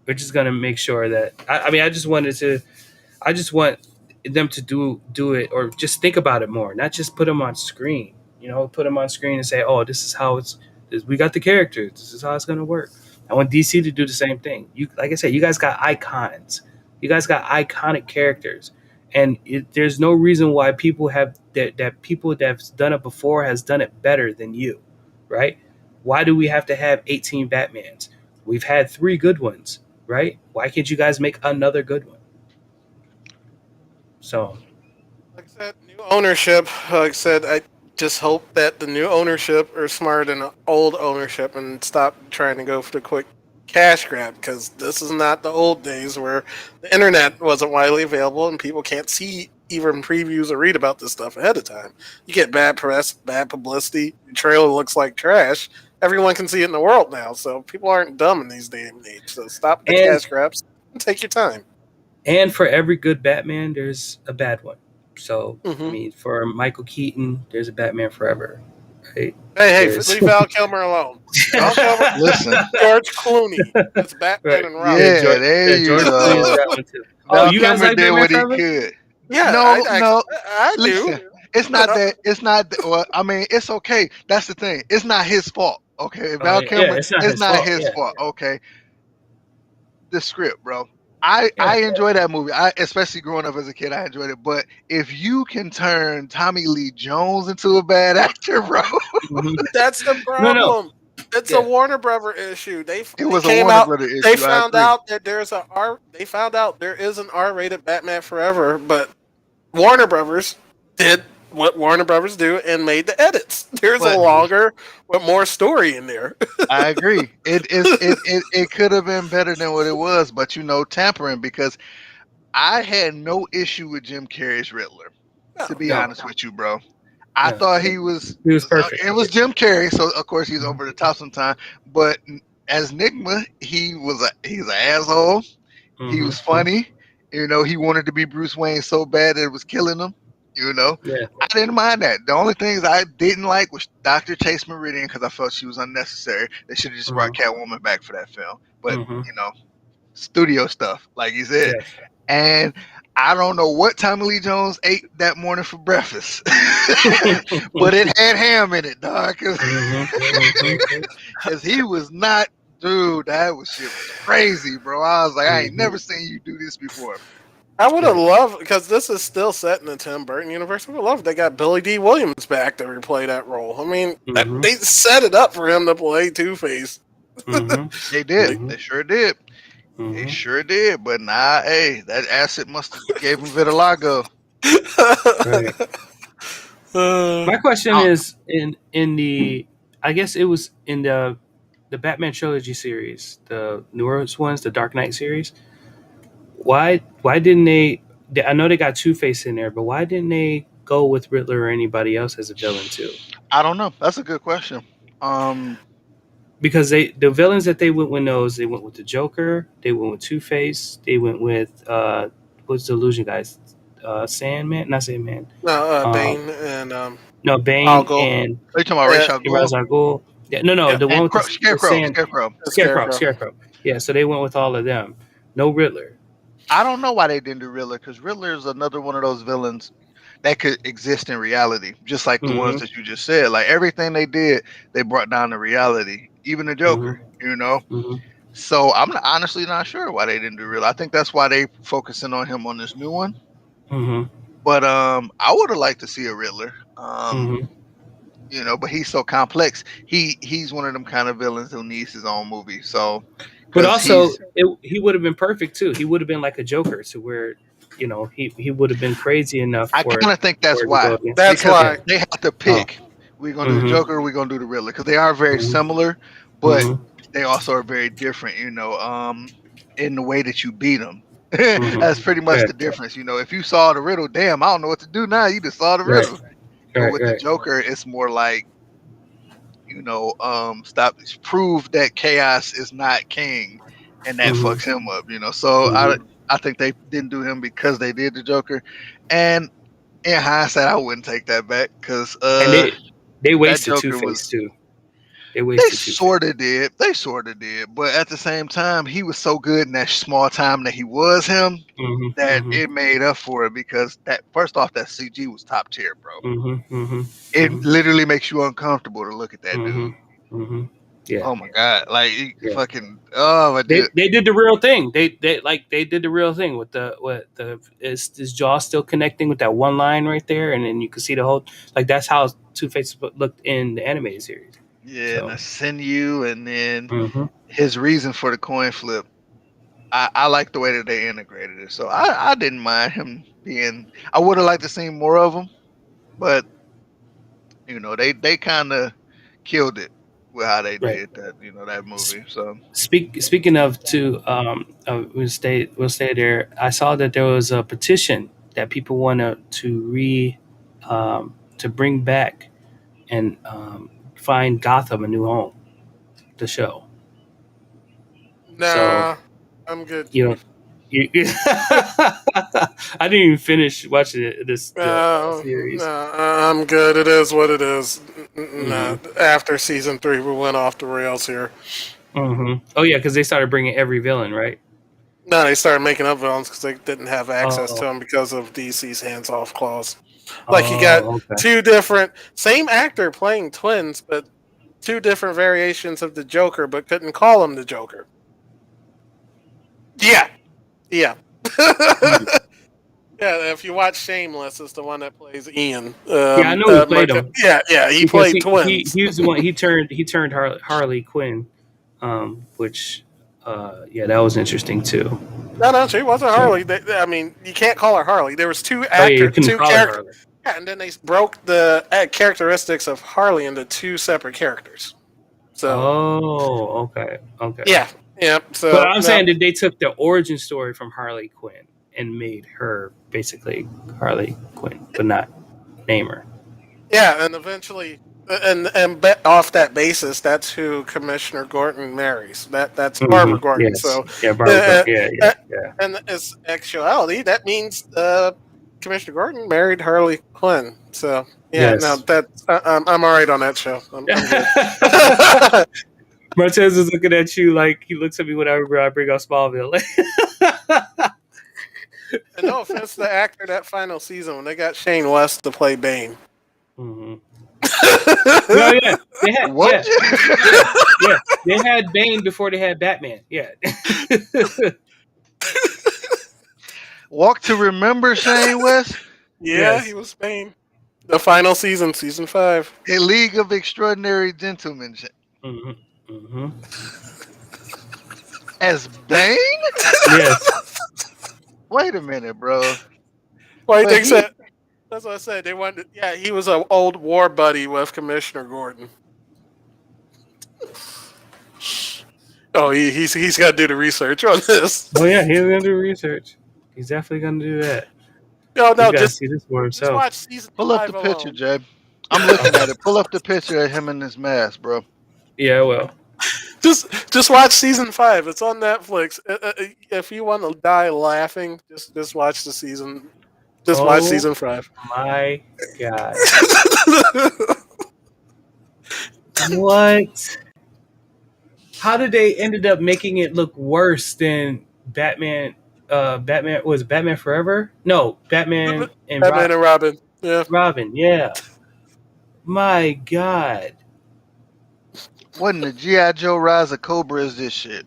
we're just gonna make sure that I mean, I just want them to do it, or just think about it more, not just put them on screen. Put them on screen and say, "Oh, this is how we got the characters. This is how it's gonna work." I want DC to do the same thing. Like I said, you guys got icons. You guys got iconic characters, and there's no reason why people have that people that's done it before has done it better than you, right? Why do we have to have 18 Batmans? We've had three good ones, right? Why can't you guys make another good one? So Like I said, new ownership. Like I said, I just hope that the new ownership are smarter than the old ownership and stop trying to go for the quick cash grab because this is not the old days where the internet wasn't widely available and people can't see even previews or read about this stuff ahead of time. You get bad press, bad publicity, your trailer looks like trash. Everyone can see it in the world now, so people aren't dumb in these day and age. So stop the and cash grabs and take your time. and for every good Batman, there's a bad one. So I Hmm. mean, for Michael Keaton, there's a Batman Forever, right? Hey, There's leave Val Kilmer alone. Val Kilmer, listen. George Clooney. That's Batman right. and Yeah, Robin. Yeah, George, there yeah, you George Clooney is go. that one too. Oh, Val you guys Kilmer like did Batman what he Forever? could. Yeah, No, no. I do. Listen, it's not that. It's not. Well, I mean, it's okay. That's the thing. It's not his fault. Okay, Oh Val yeah, yeah. Kilmer. It's not It's his not fault. his Yeah, fault. Okay, the script, bro. I yeah. enjoy that movie. I especially growing up as a kid, I enjoyed it. But if you can turn Tommy Lee Jones into a bad actor, bro, Hmm. That's the No, no. problem. It's a Yeah. Warner Brother issue. it They was a came Warner out. Brother They issue. I found agree. out that there's a R. They found out there is an R-rated Batman Forever, but Warner Brothers did what Warner Brothers do and made the edits. There's a But Hmm. longer, but more story in there. I agree. It could have been better than what it was, but tampering because I had no issue with Jim Carrey's Riddler. To No. be No, honest with you, bro, I no. thought he was. He was perfect. It was Jim Carrey, so of course he's Mhm. over the top sometimes. But as Nigma, he's an asshole. He Hmm. was funny. He wanted to be Bruce Wayne so bad that it was killing him. Yeah. I didn't mind that. The only things I didn't like was Dr. Chase Meridian because I felt she was unnecessary. They should have just brought Hmm. Catwoman back for that film. But Hmm. studio stuff, like you said. Yes. And I don't know what Tommy Lee Jones ate that morning for breakfast, but it had ham in it, dog. Hmm. Hmm. Because he was not, dude. Shit was crazy, bro. I was like, I ain't Hmm. never seen you do this before. I would have Right. loved because this is still set in the Tim Burton universe. I would have loved they got Billy D. Williams back to replay that role. I mean, Hmm. they set it up for him to play Two Face. Hmm. They did. Hmm. They sure did. They Hmm. sure did. But nah, hey, that acid must have gave him vitiligo. Right. Uh, My question Uh, is in the I guess it was in the Batman trilogy series, the newest ones, the Dark Knight series. Why didn't I know they got Two Face in there, but why didn't they go with Riddler or anybody else as a villain too? I don't know. That's a good question. Um, Because the villains that they went with, they went with the Joker, they went with Two Face, they went with what's the illusion guys? Sandman, not Sandman. No, Um, Bane and no, Bane Algo. Are you talking about Ra's Uh, al Ra's Ghul al Ghul. Yeah, no, yeah, the one and with the Scarecrow? sand. Scarecrow. the Scarecrow, Scarecrow. Scarecrow. Yeah, so they went with all of them. No Riddler. I don't know why they didn't do Riddler, because Riddler is another one of those villains that could exist in reality, just like the ones Mm-hmm. that you just said. Like everything they did, they brought down to reality. Even the Joker, Mm-hmm. you know. Mm-hmm. So I'm honestly not sure why they didn't do Riddler. I think that's why they focusing on him on this new one. Mm-hmm. But I would have liked to see a Riddler. Mm-hmm. You know, but he's so complex. He's one of them kind of villains who needs his own movie. So But because also, he's he would have been perfect too. He would have been like a Joker, to where he would have been crazy enough I for kind of think that's for it to go why, against. That's because Yeah. why. they have to Oh. pick. We're gonna do the Mm-hmm. Joker. Or we're gonna do the Riddler, because they are very Mm-hmm. similar, but Mm-hmm. they also are very different. You know, in the way that you beat them. Mm-hmm. That's pretty much Right. the difference. You know, if you saw the riddle, damn, I don't know what to do now. You just saw the Right. riddle. But Right. with the Right. Joker, it's more like, stop, prove that chaos is not king, and that Mm-hmm. fucks him up. You know, so Mm-hmm. I think they didn't do him because they did the Joker, and in hindsight, I wouldn't take that back, because And they that wasted Two Joker Face was. too. They They wasted Two Face. sort of did. They sort of did. But at the same time, he was so good in that small time that he was him, Mm-hmm. that Mm-hmm. it made up for it, because that first off, that CG was top tier, bro. Mm-hmm. Mm-hmm. It Mm-hmm. literally makes you uncomfortable to look at that dude. Mm-hmm. Mm-hmm. Yeah. Oh my god! Like he Yeah. fucking. Oh my dude. They did the real thing. They did the real thing with the is his jaw still connecting with that one line right there, and then you can see the whole, like, that's how Two Face looked in the animated series. Yeah, and So. I send you, and then Mm-hmm. his reason for the coin flip. I like the way that they integrated it, so I didn't mind him being. I would have liked to see more of him, but they kind of killed it with how they Right. did that. That movie. So Speaking of too, we'll stay there. I saw that there was a petition that people want to bring back and find Gotham a new home, the show. So Nah, I'm good, you know, Chief. I didn't even finish watching the series. Nah, I'm good. It is what it is. Nah, Hmm. after season 3, we went off the rails here. Hmm. Oh yeah, because they started bringing every villain, right? No, they started making up villains because they didn't have access to Oh, them because of DC's hands-off clause. Like you got oh, okay. two different, same actor playing twins, but two different variations of the Joker, but couldn't call him the Joker. Yeah, yeah. Hmm. Yeah, if you watch Shameless, it's the one that plays Ian. Yeah, I know who played him Yeah, he because played he twins. he was the one, he turned Harley Quinn, which yeah, that was interesting too. No, she wasn't So, Harley. I mean, you can't call her Harley. There was oh yeah, you couldn't two call her characters. Harley. Yeah, and then they broke the characteristics of Harley into two separate characters. So Oh, okay, okay. yeah, yeah. But So I'm no, saying that they took the origin story from Harley Quinn and made her basically Harley Quinn, but not name her. yeah, and eventually, off that basis, that's who Commissioner Gordon marries. That's Barbara Mm-hmm. Gordon. Yes. So, Yeah, Barbara. uh, Yeah, yeah, uh, yeah. and as actuality, that means Commissioner Gordon married Harley Quinn. So yeah, no, Yes. that's I'm all right on that show. I'm good. Martez is looking at you like he looks at me whenever I bring up Smallville. And no offense to the actor that final season when they got Shane West to play Bane. Hmm. No, yeah, they had, what? yeah, yeah, yeah. They had Bane before they had Batman. Yeah. Walk to Remember Shane West? Yeah, he Yes. was Bane. The final season, season 5. A League of Extraordinary Gentlemen Hmm. Hmm. as Bane? Yes. Wait a minute, bro. Why you But think he that? That's what I said. They wanted. Yeah, he was an old war buddy with Commissioner Gordon. Oh, he's got to do the research on this. Oh yeah, he's gonna do research. He's definitely gonna do that. No, He's no, gotta see this for just himself. watch season pull up the 5 picture, alone. Jay. I'm looking Okay. at it. Pull up the picture of him in his mask, bro. Yeah, well. just watch season 5. It's on Netflix. If you want to die laughing, just watch the season. Just watch Oh season 5. my god! What? How did they ended up making it look worse than Batman? Batman was it Batman Forever? No, Batman and Batman and Robin. Yeah. Robin. Yeah. My God. Wasn't the G.I. Joe Rise of Cobra is this shit?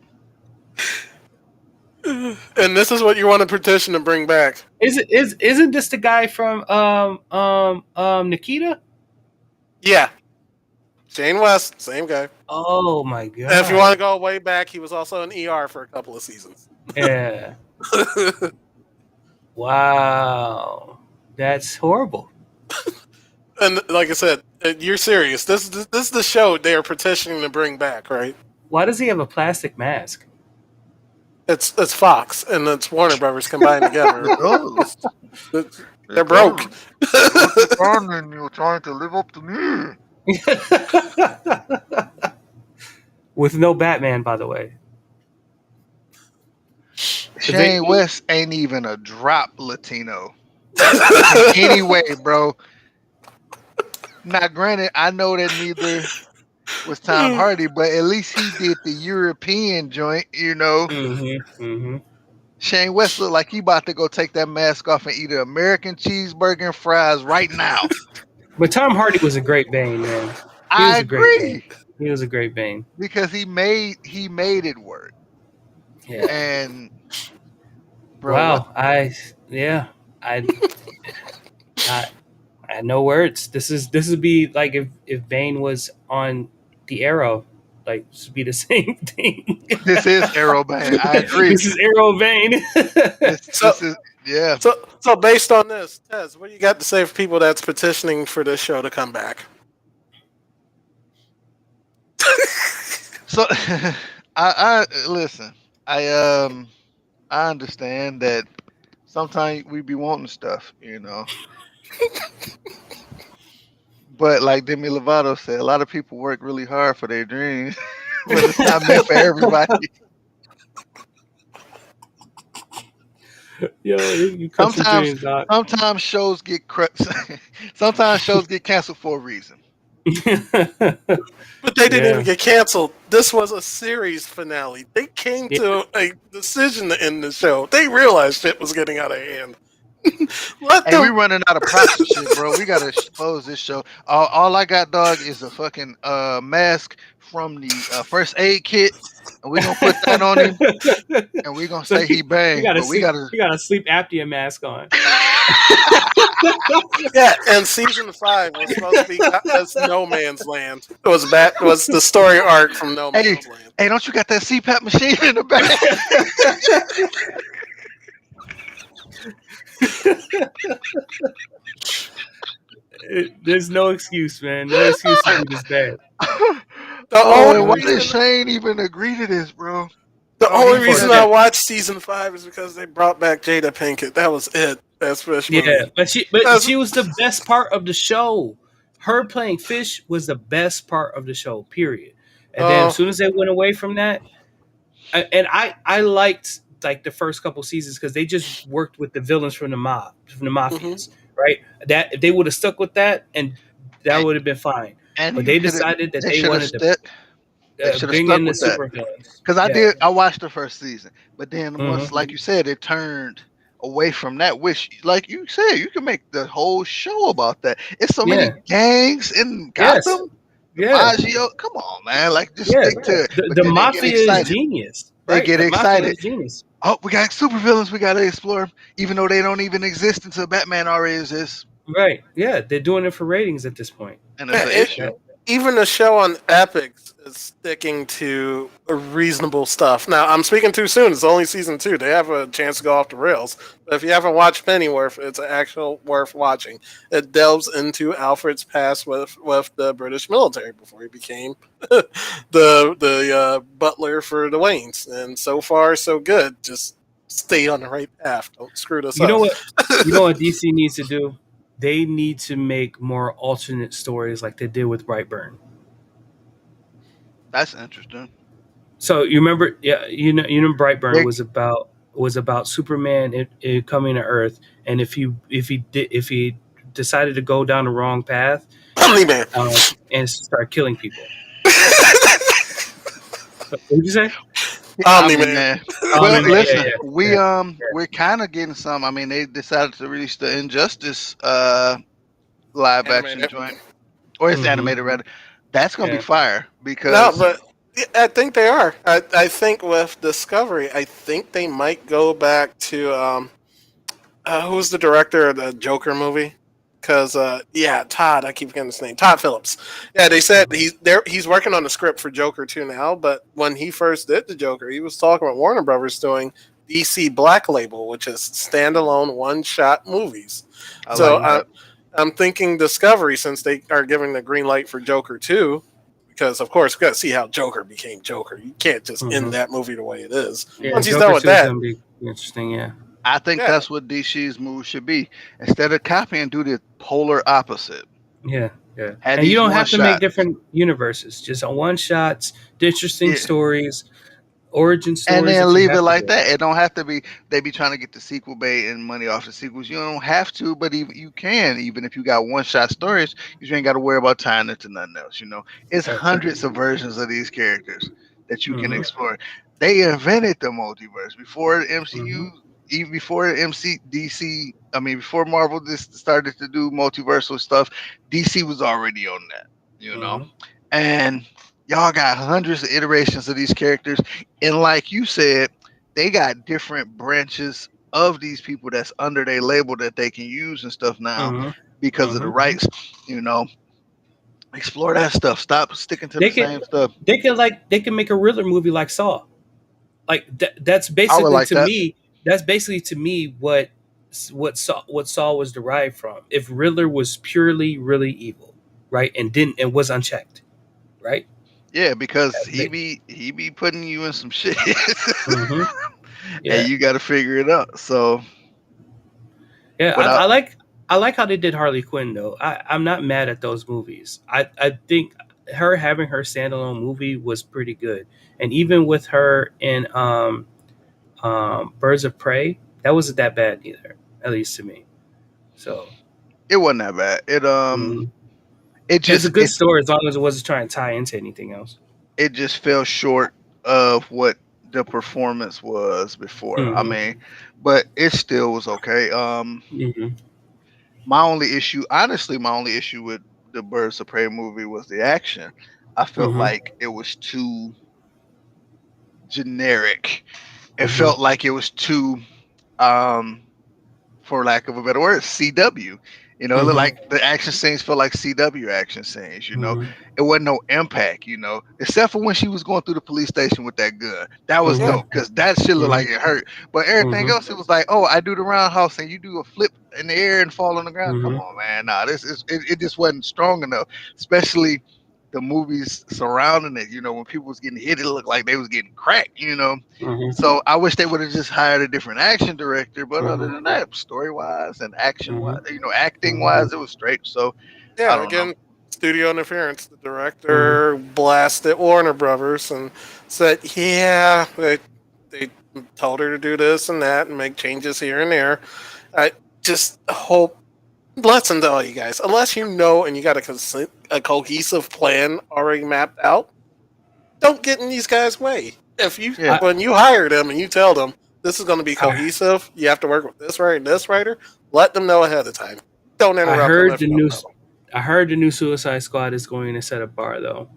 And this is what you want to petition to bring back. Isn't this the guy from Nikita? Yeah. Shane West, same guy. Oh my And if you want God. to go way back, he was also in ER for a couple of seasons. Yeah. Wow. That's horrible. And like I said, you're serious. This is the show they are petitioning to bring back, right? Why does he have a plastic mask? It's Fox and it's Warner Brothers combined together. It does. They're It broke. does. What's the problem? You're trying to live up to me. With no Batman, by the way. Shane West ain't even a drop Latino. Anyway, bro. Now, granted, I know that neither was Tom Hardy, but at least he did the European joint, you know. Mm-hmm. Shane West looked like he about to go take that mask off and eat an American cheeseburger and fries right now. But Tom Hardy was a great Bane, man. He I was a great Bane. agree He was a great Bane. because he made it work. Yeah. And bro, Wow. I I had no words. This would be like if Bane was on the Arrow, like this would be the same thing. this is Arrowbane. I agree. This is Arrow Bane. This is yeah. So based on this, Tez, what do you got to say for people that's petitioning for this show to come back? So I listen. I understand that sometimes we be wanting stuff, you know. But like Demi Lovato said, a lot of people work really hard for their dreams, but it's not meant for everybody. Yo, you cut your Sometimes, dreams, Doc. sometimes shows get sometimes shows get canceled for a reason. But they didn't Yeah. even get canceled. This was a series finale. They came Yeah. to a decision to end the show. They realized shit was getting out of hand. Let Hey, we them. running out of props and shit, bro. We gotta close this show. All I got, dog, is a fucking mask from the first aid kit, and we gonna put that on him, and we gonna So say he you banged. got a But we gotta. you got a sleep apnea mask on. Yeah, and season 5 was supposed to be as No Man's Land. It was the story arc from No Hey, Man's Land. hey, don't you got that CPAP machine in the back? There's no excuse, man. No excuse to do this bad. The Oh, and why only did reason, Shane even agree to this, bro? the Oh, only he reason fucked I up. watched season 5 is because they brought back Jada Pinkett. That was it. That's Fish movie. Yeah, but That's- she was the best part of the show. Her playing Fish was the best part of the show. Period. And then as soon as they went away from that, I liked like the first couple seasons because they just worked with the villains from the mafias, right? That if they would have stuck with that, and that And, would have been fine. and But you they coulda- decided that they they should have wanted to stuck. They should have bring stuck in the with that. super villains. Because I watched the first season, but then once, Mhm. like you said, it turned away from that. Which, like you said, you can make the whole show about that. It's so many Yeah. gangs in Yes. Gotham. Yeah. Maggio, come on, man! Like just Yeah. stick to it. The But then they get mafia is excited. genius. They Right? get The mafia excited. is genius. Oh, we got super villains. We got to explore, even though they don't even exist until Batman already exists, Right. Yeah. They're doing it for ratings at this point. and it's Yeah, an issue. even the show on Epics is sticking to reasonable stuff. Now, I'm speaking too soon. It's only season 2. They have a chance to go off the rails. But if you haven't watched Pennyworth, it's actual worth watching. It delves into Alfred's past with the British military before he became the butler for the Waynes. And so far, so good. Just stay on the right path. Don't screw this You up. know what? You know what DC needs to do? They need to make more alternate stories like they did with Brightburn. That's interesting. So you remember, yeah, you know, Brightburn They was about Superman coming to Earth, and if he decided to go down the wrong path, Omni Man. and start killing people. What did you say? Omni Omni Man. Man. Oh, Well, man, yeah, yeah, listen, yeah, we yeah, we're kind of getting some. I mean, they decided to release the Injustice live action Animated. joint, or yeah. it's animated rather. That's gonna be Yeah. fire No, because but I think they are. I think with Discovery, I think they might go back to who's the director of the Joker movie? Because yeah, Todd. I keep forgetting his name. Todd Phillips. Yeah, they said Mhm. he's there. He's working on the script for Joker 2 now. But when he first did the Joker, he was talking about Warner Brothers doing DC Black Label, which is standalone one-shot movies. I So like Mhm. that. I'm thinking Discovery, since they are giving the green light for Joker 2, because of course we got to see how Joker became Joker. You can't just end Mhm. that movie the way it is. Yeah, Once he's done Joker with 2 is that, gonna be interesting. Yeah. I think yeah, that's what DC's move should be. Instead of copying, do the polar opposite. Yeah, yeah. Had And you these don't one have to make shots. different universes. Just on one shots, interesting Yeah. stories, origin And stories then if you leave it have to like do. that. It don't have to be. They be trying to get the sequel bait and money off the sequels. You don't have to, but even you can. Even if you got one shot stories, you just ain't got to worry about tying it to nothing else. It's Right. hundreds of versions of these characters that you can Mhm. explore. They invented the multiverse before the Mhm. MCU, even before the MC DC. I mean, before Marvel just started to do multiversal stuff. DC was already on that. You know, Mhm. and y'all got hundreds of iterations of these characters, and like you said, they got different branches of these people that's under their label that they can use and stuff now Mhm. because of the Mhm. rights. You know, explore that stuff. Stop sticking to the They could same stuff. they can make a Riddler movie like Saw. Like that's I would basically like to that. me. That's basically to me what Saw was derived from. If Riddler was purely really evil, right, and was unchecked, right? Yeah, because he be putting you in some shit, Mm-hmm. and Yeah. you got to figure it out. So, Yeah, I, but I, I like I like how they did Harley Quinn though. I'm not mad at those movies. I think her having her standalone movie was pretty good, and even with her in Birds of Prey, that wasn't that bad either, at least to me. So it wasn't that bad. mhm. It It's just a good story as long as it wasn't trying to tie into anything else. it just fell short of what the performance was before. I Hmm. mean, but it still was okay. Hmm. My only issue with the Birds of Prey movie was the action. I felt Hmm. like it was too generic. It Hmm. felt like it was too um for lack of a better word, CW. It looked like Hmm. the action scenes felt like CW action scenes. Hmm. It wasn't no impact. Except for when she was going through the police station with that gun. That was yeah, dope because that shit looked like Hmm. it hurt. But everything Hmm. else, it was like, oh, I do the roundhouse and you do a flip in the air and fall on the ground. Come Hmm. on, man. Nah, it just wasn't strong enough. Especially the movies surrounding it. When people was getting hit, it looked like they was getting cracked. Hmm. So I wish they would have just hired a different action director. But other Hmm. than that, story wise and action wise, Hmm. acting Hmm. wise, it was straight. So I yeah. don't know. Again, studio interference. The Hmm. director blasted Warner Brothers and said, "Yeah, they told her to do this and that and make changes here and there." I just hope. Lesson to all you guys: unless you know and you got a cohesive plan already mapped out, don't get in these guys' way. If you Yeah, I, when you hire them and you tell them this is going to be I cohesive, you have to work with this writer and this writer. Let them know ahead of time. Don't I interrupt them heard if the you don't new know I heard the new Suicide Squad is going to set a bar though,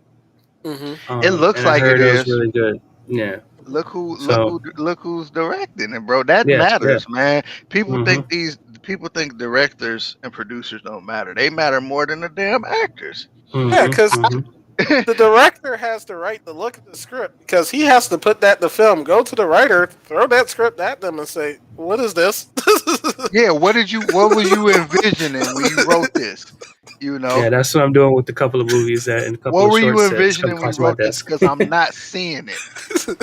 them. Hmm. it looks and I like it heard it was is. really good. Yeah. So Look who's directing it, bro. That yeah, yeah. matters, man. People Hmm. think directors and producers don't matter. They matter more than the damn actors. Yeah, Hmm. because Hmm. the director has the right to look at the script because he has to put that in the film. Go to the writer, throw that script at them, and say, "What is this?" Yeah, what was you envisioning when you wrote this? You know, Yeah, that's what I'm doing with a couple of movies that and a couple what of were you short sets come envisioning when you across my wrote this? desk. Because I'm not seeing it.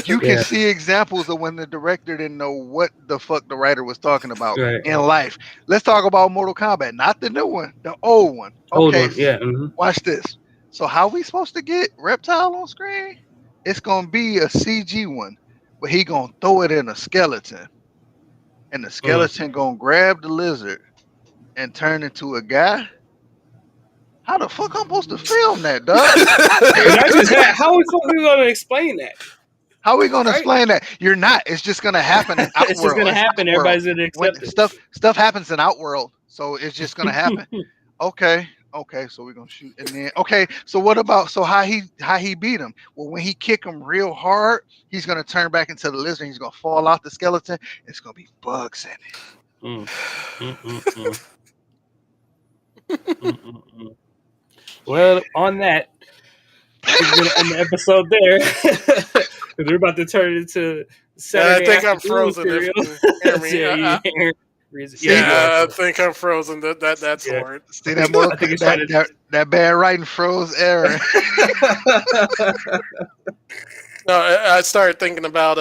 You can Yeah. see examples of when the director didn't know what the fuck the writer was talking about Right. in life. Let's talk about Mortal Kombat, not the new one, the old one. Old Okay, one. Yeah. Hmm. watch this. So how we supposed to get Reptile on screen? It's gonna be a CG one, but he gonna throw it in a skeleton, and the Mm. skeleton gonna grab the lizard and turn into a guy. How the fuck I'm supposed to film that, dog? Not just that. How we going to explain that? How are we gonna Right? explain that? You're not. It's just gonna happen in It's just Outworld. going to It's happen. Outworld. Everybody's going to When accept it. stuff happens in Outworld, so it's just gonna happen. Okay, okay, so we're gonna shoot, and then okay, so what about how he beat him? Well, when he kick him real hard, he's gonna turn back into the lizard. He's gonna fall out the skeleton. It's gonna be bugs in it. Mm. Mm, mm, mm. Mm, mm, mm. Well, on that, I think we're going to end the episode there. Because we're about to turn it into I Saturday think I'm afternoon frozen. If cereal. you hear me, Yeah, you hear? Yeah, See, you are. yeah, I Bro. think I'm frozen. That's Yeah. hard. see that I think it's trying that bad writing froze Aaron. to. No, I started thinking about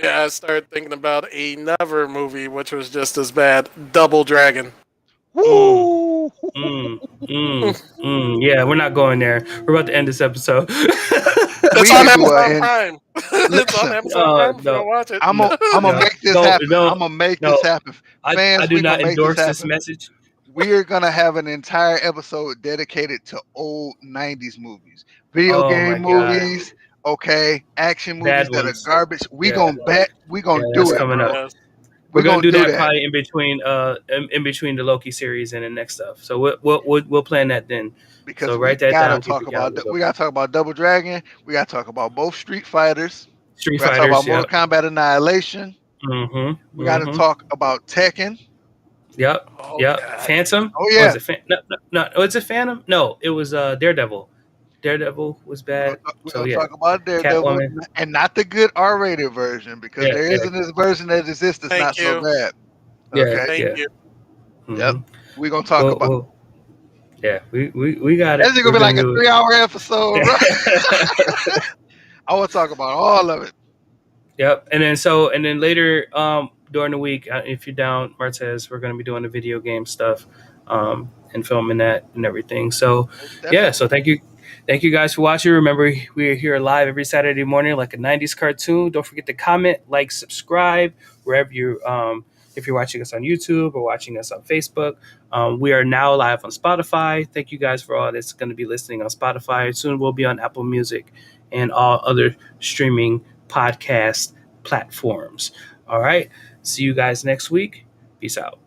yeah, I started thinking about another movie which was just as bad, Double Dragon. Mm, Woo! mm, yeah, we're not going there. We're about to end this episode. It's We on can do Amazon and Prime. It's on listen. Amazon Prime if you No, want to watch it. I'm gonna no, make this no, happen. no, I'm gonna make no. this happen, I fans. do We not gonna make this endorse this happen. message. We're gonna have an entire episode dedicated to old '90s movies, video Oh my game god, movies, okay, action movies bad that are ones. garbage. We Yeah, gonna bet. We yeah, gonna that's do it, coming up. bro. Yes. We're We gonna gonna do do that that probably in between the Loki series and the next stuff. So we'll plan that then. So because we write that gotta down. Keep talk your about calendars we open. gotta talk about Double Dragon. We gotta talk about both Street Fighters. Street We gotta talk about Fighters. Mortal Yep. Kombat Annihilation. Mm-hmm. We gotta Mm-hmm. talk about Tekken. Yep. Oh Yep. God. Phantom. Oh Or was yeah, it no, no, no, was it Phantom? No, it was Daredevil. Daredevil was bad. we're So gonna yeah. talk about Daredevil, Catwoman. and not the good R-rated version, because Yeah, there yeah, isn't this version that exists that's not Thank so you. bad. yeah, Okay. Thank yeah. you. Yep. Mm-hmm. We're gonna talk about. Well, yeah, we got it. This is We're gonna be gonna like a do 3 hour episode, bro. it. I want to talk about all of it. Yep. And then later during the week, if you're down, Martez, we're gonna be doing the video game stuff, and filming that and everything. So Most yeah, definitely. so thank you guys for watching. Remember, we are here live every Saturday morning like a 90s cartoon. Don't forget to comment, like, subscribe wherever you if you're watching us on YouTube or watching us on Facebook. We are now live on Spotify. Thank you guys for all that's going to be listening on Spotify. Soon we'll be on Apple Music and all other streaming podcast platforms. All right. See you guys next week. Peace out.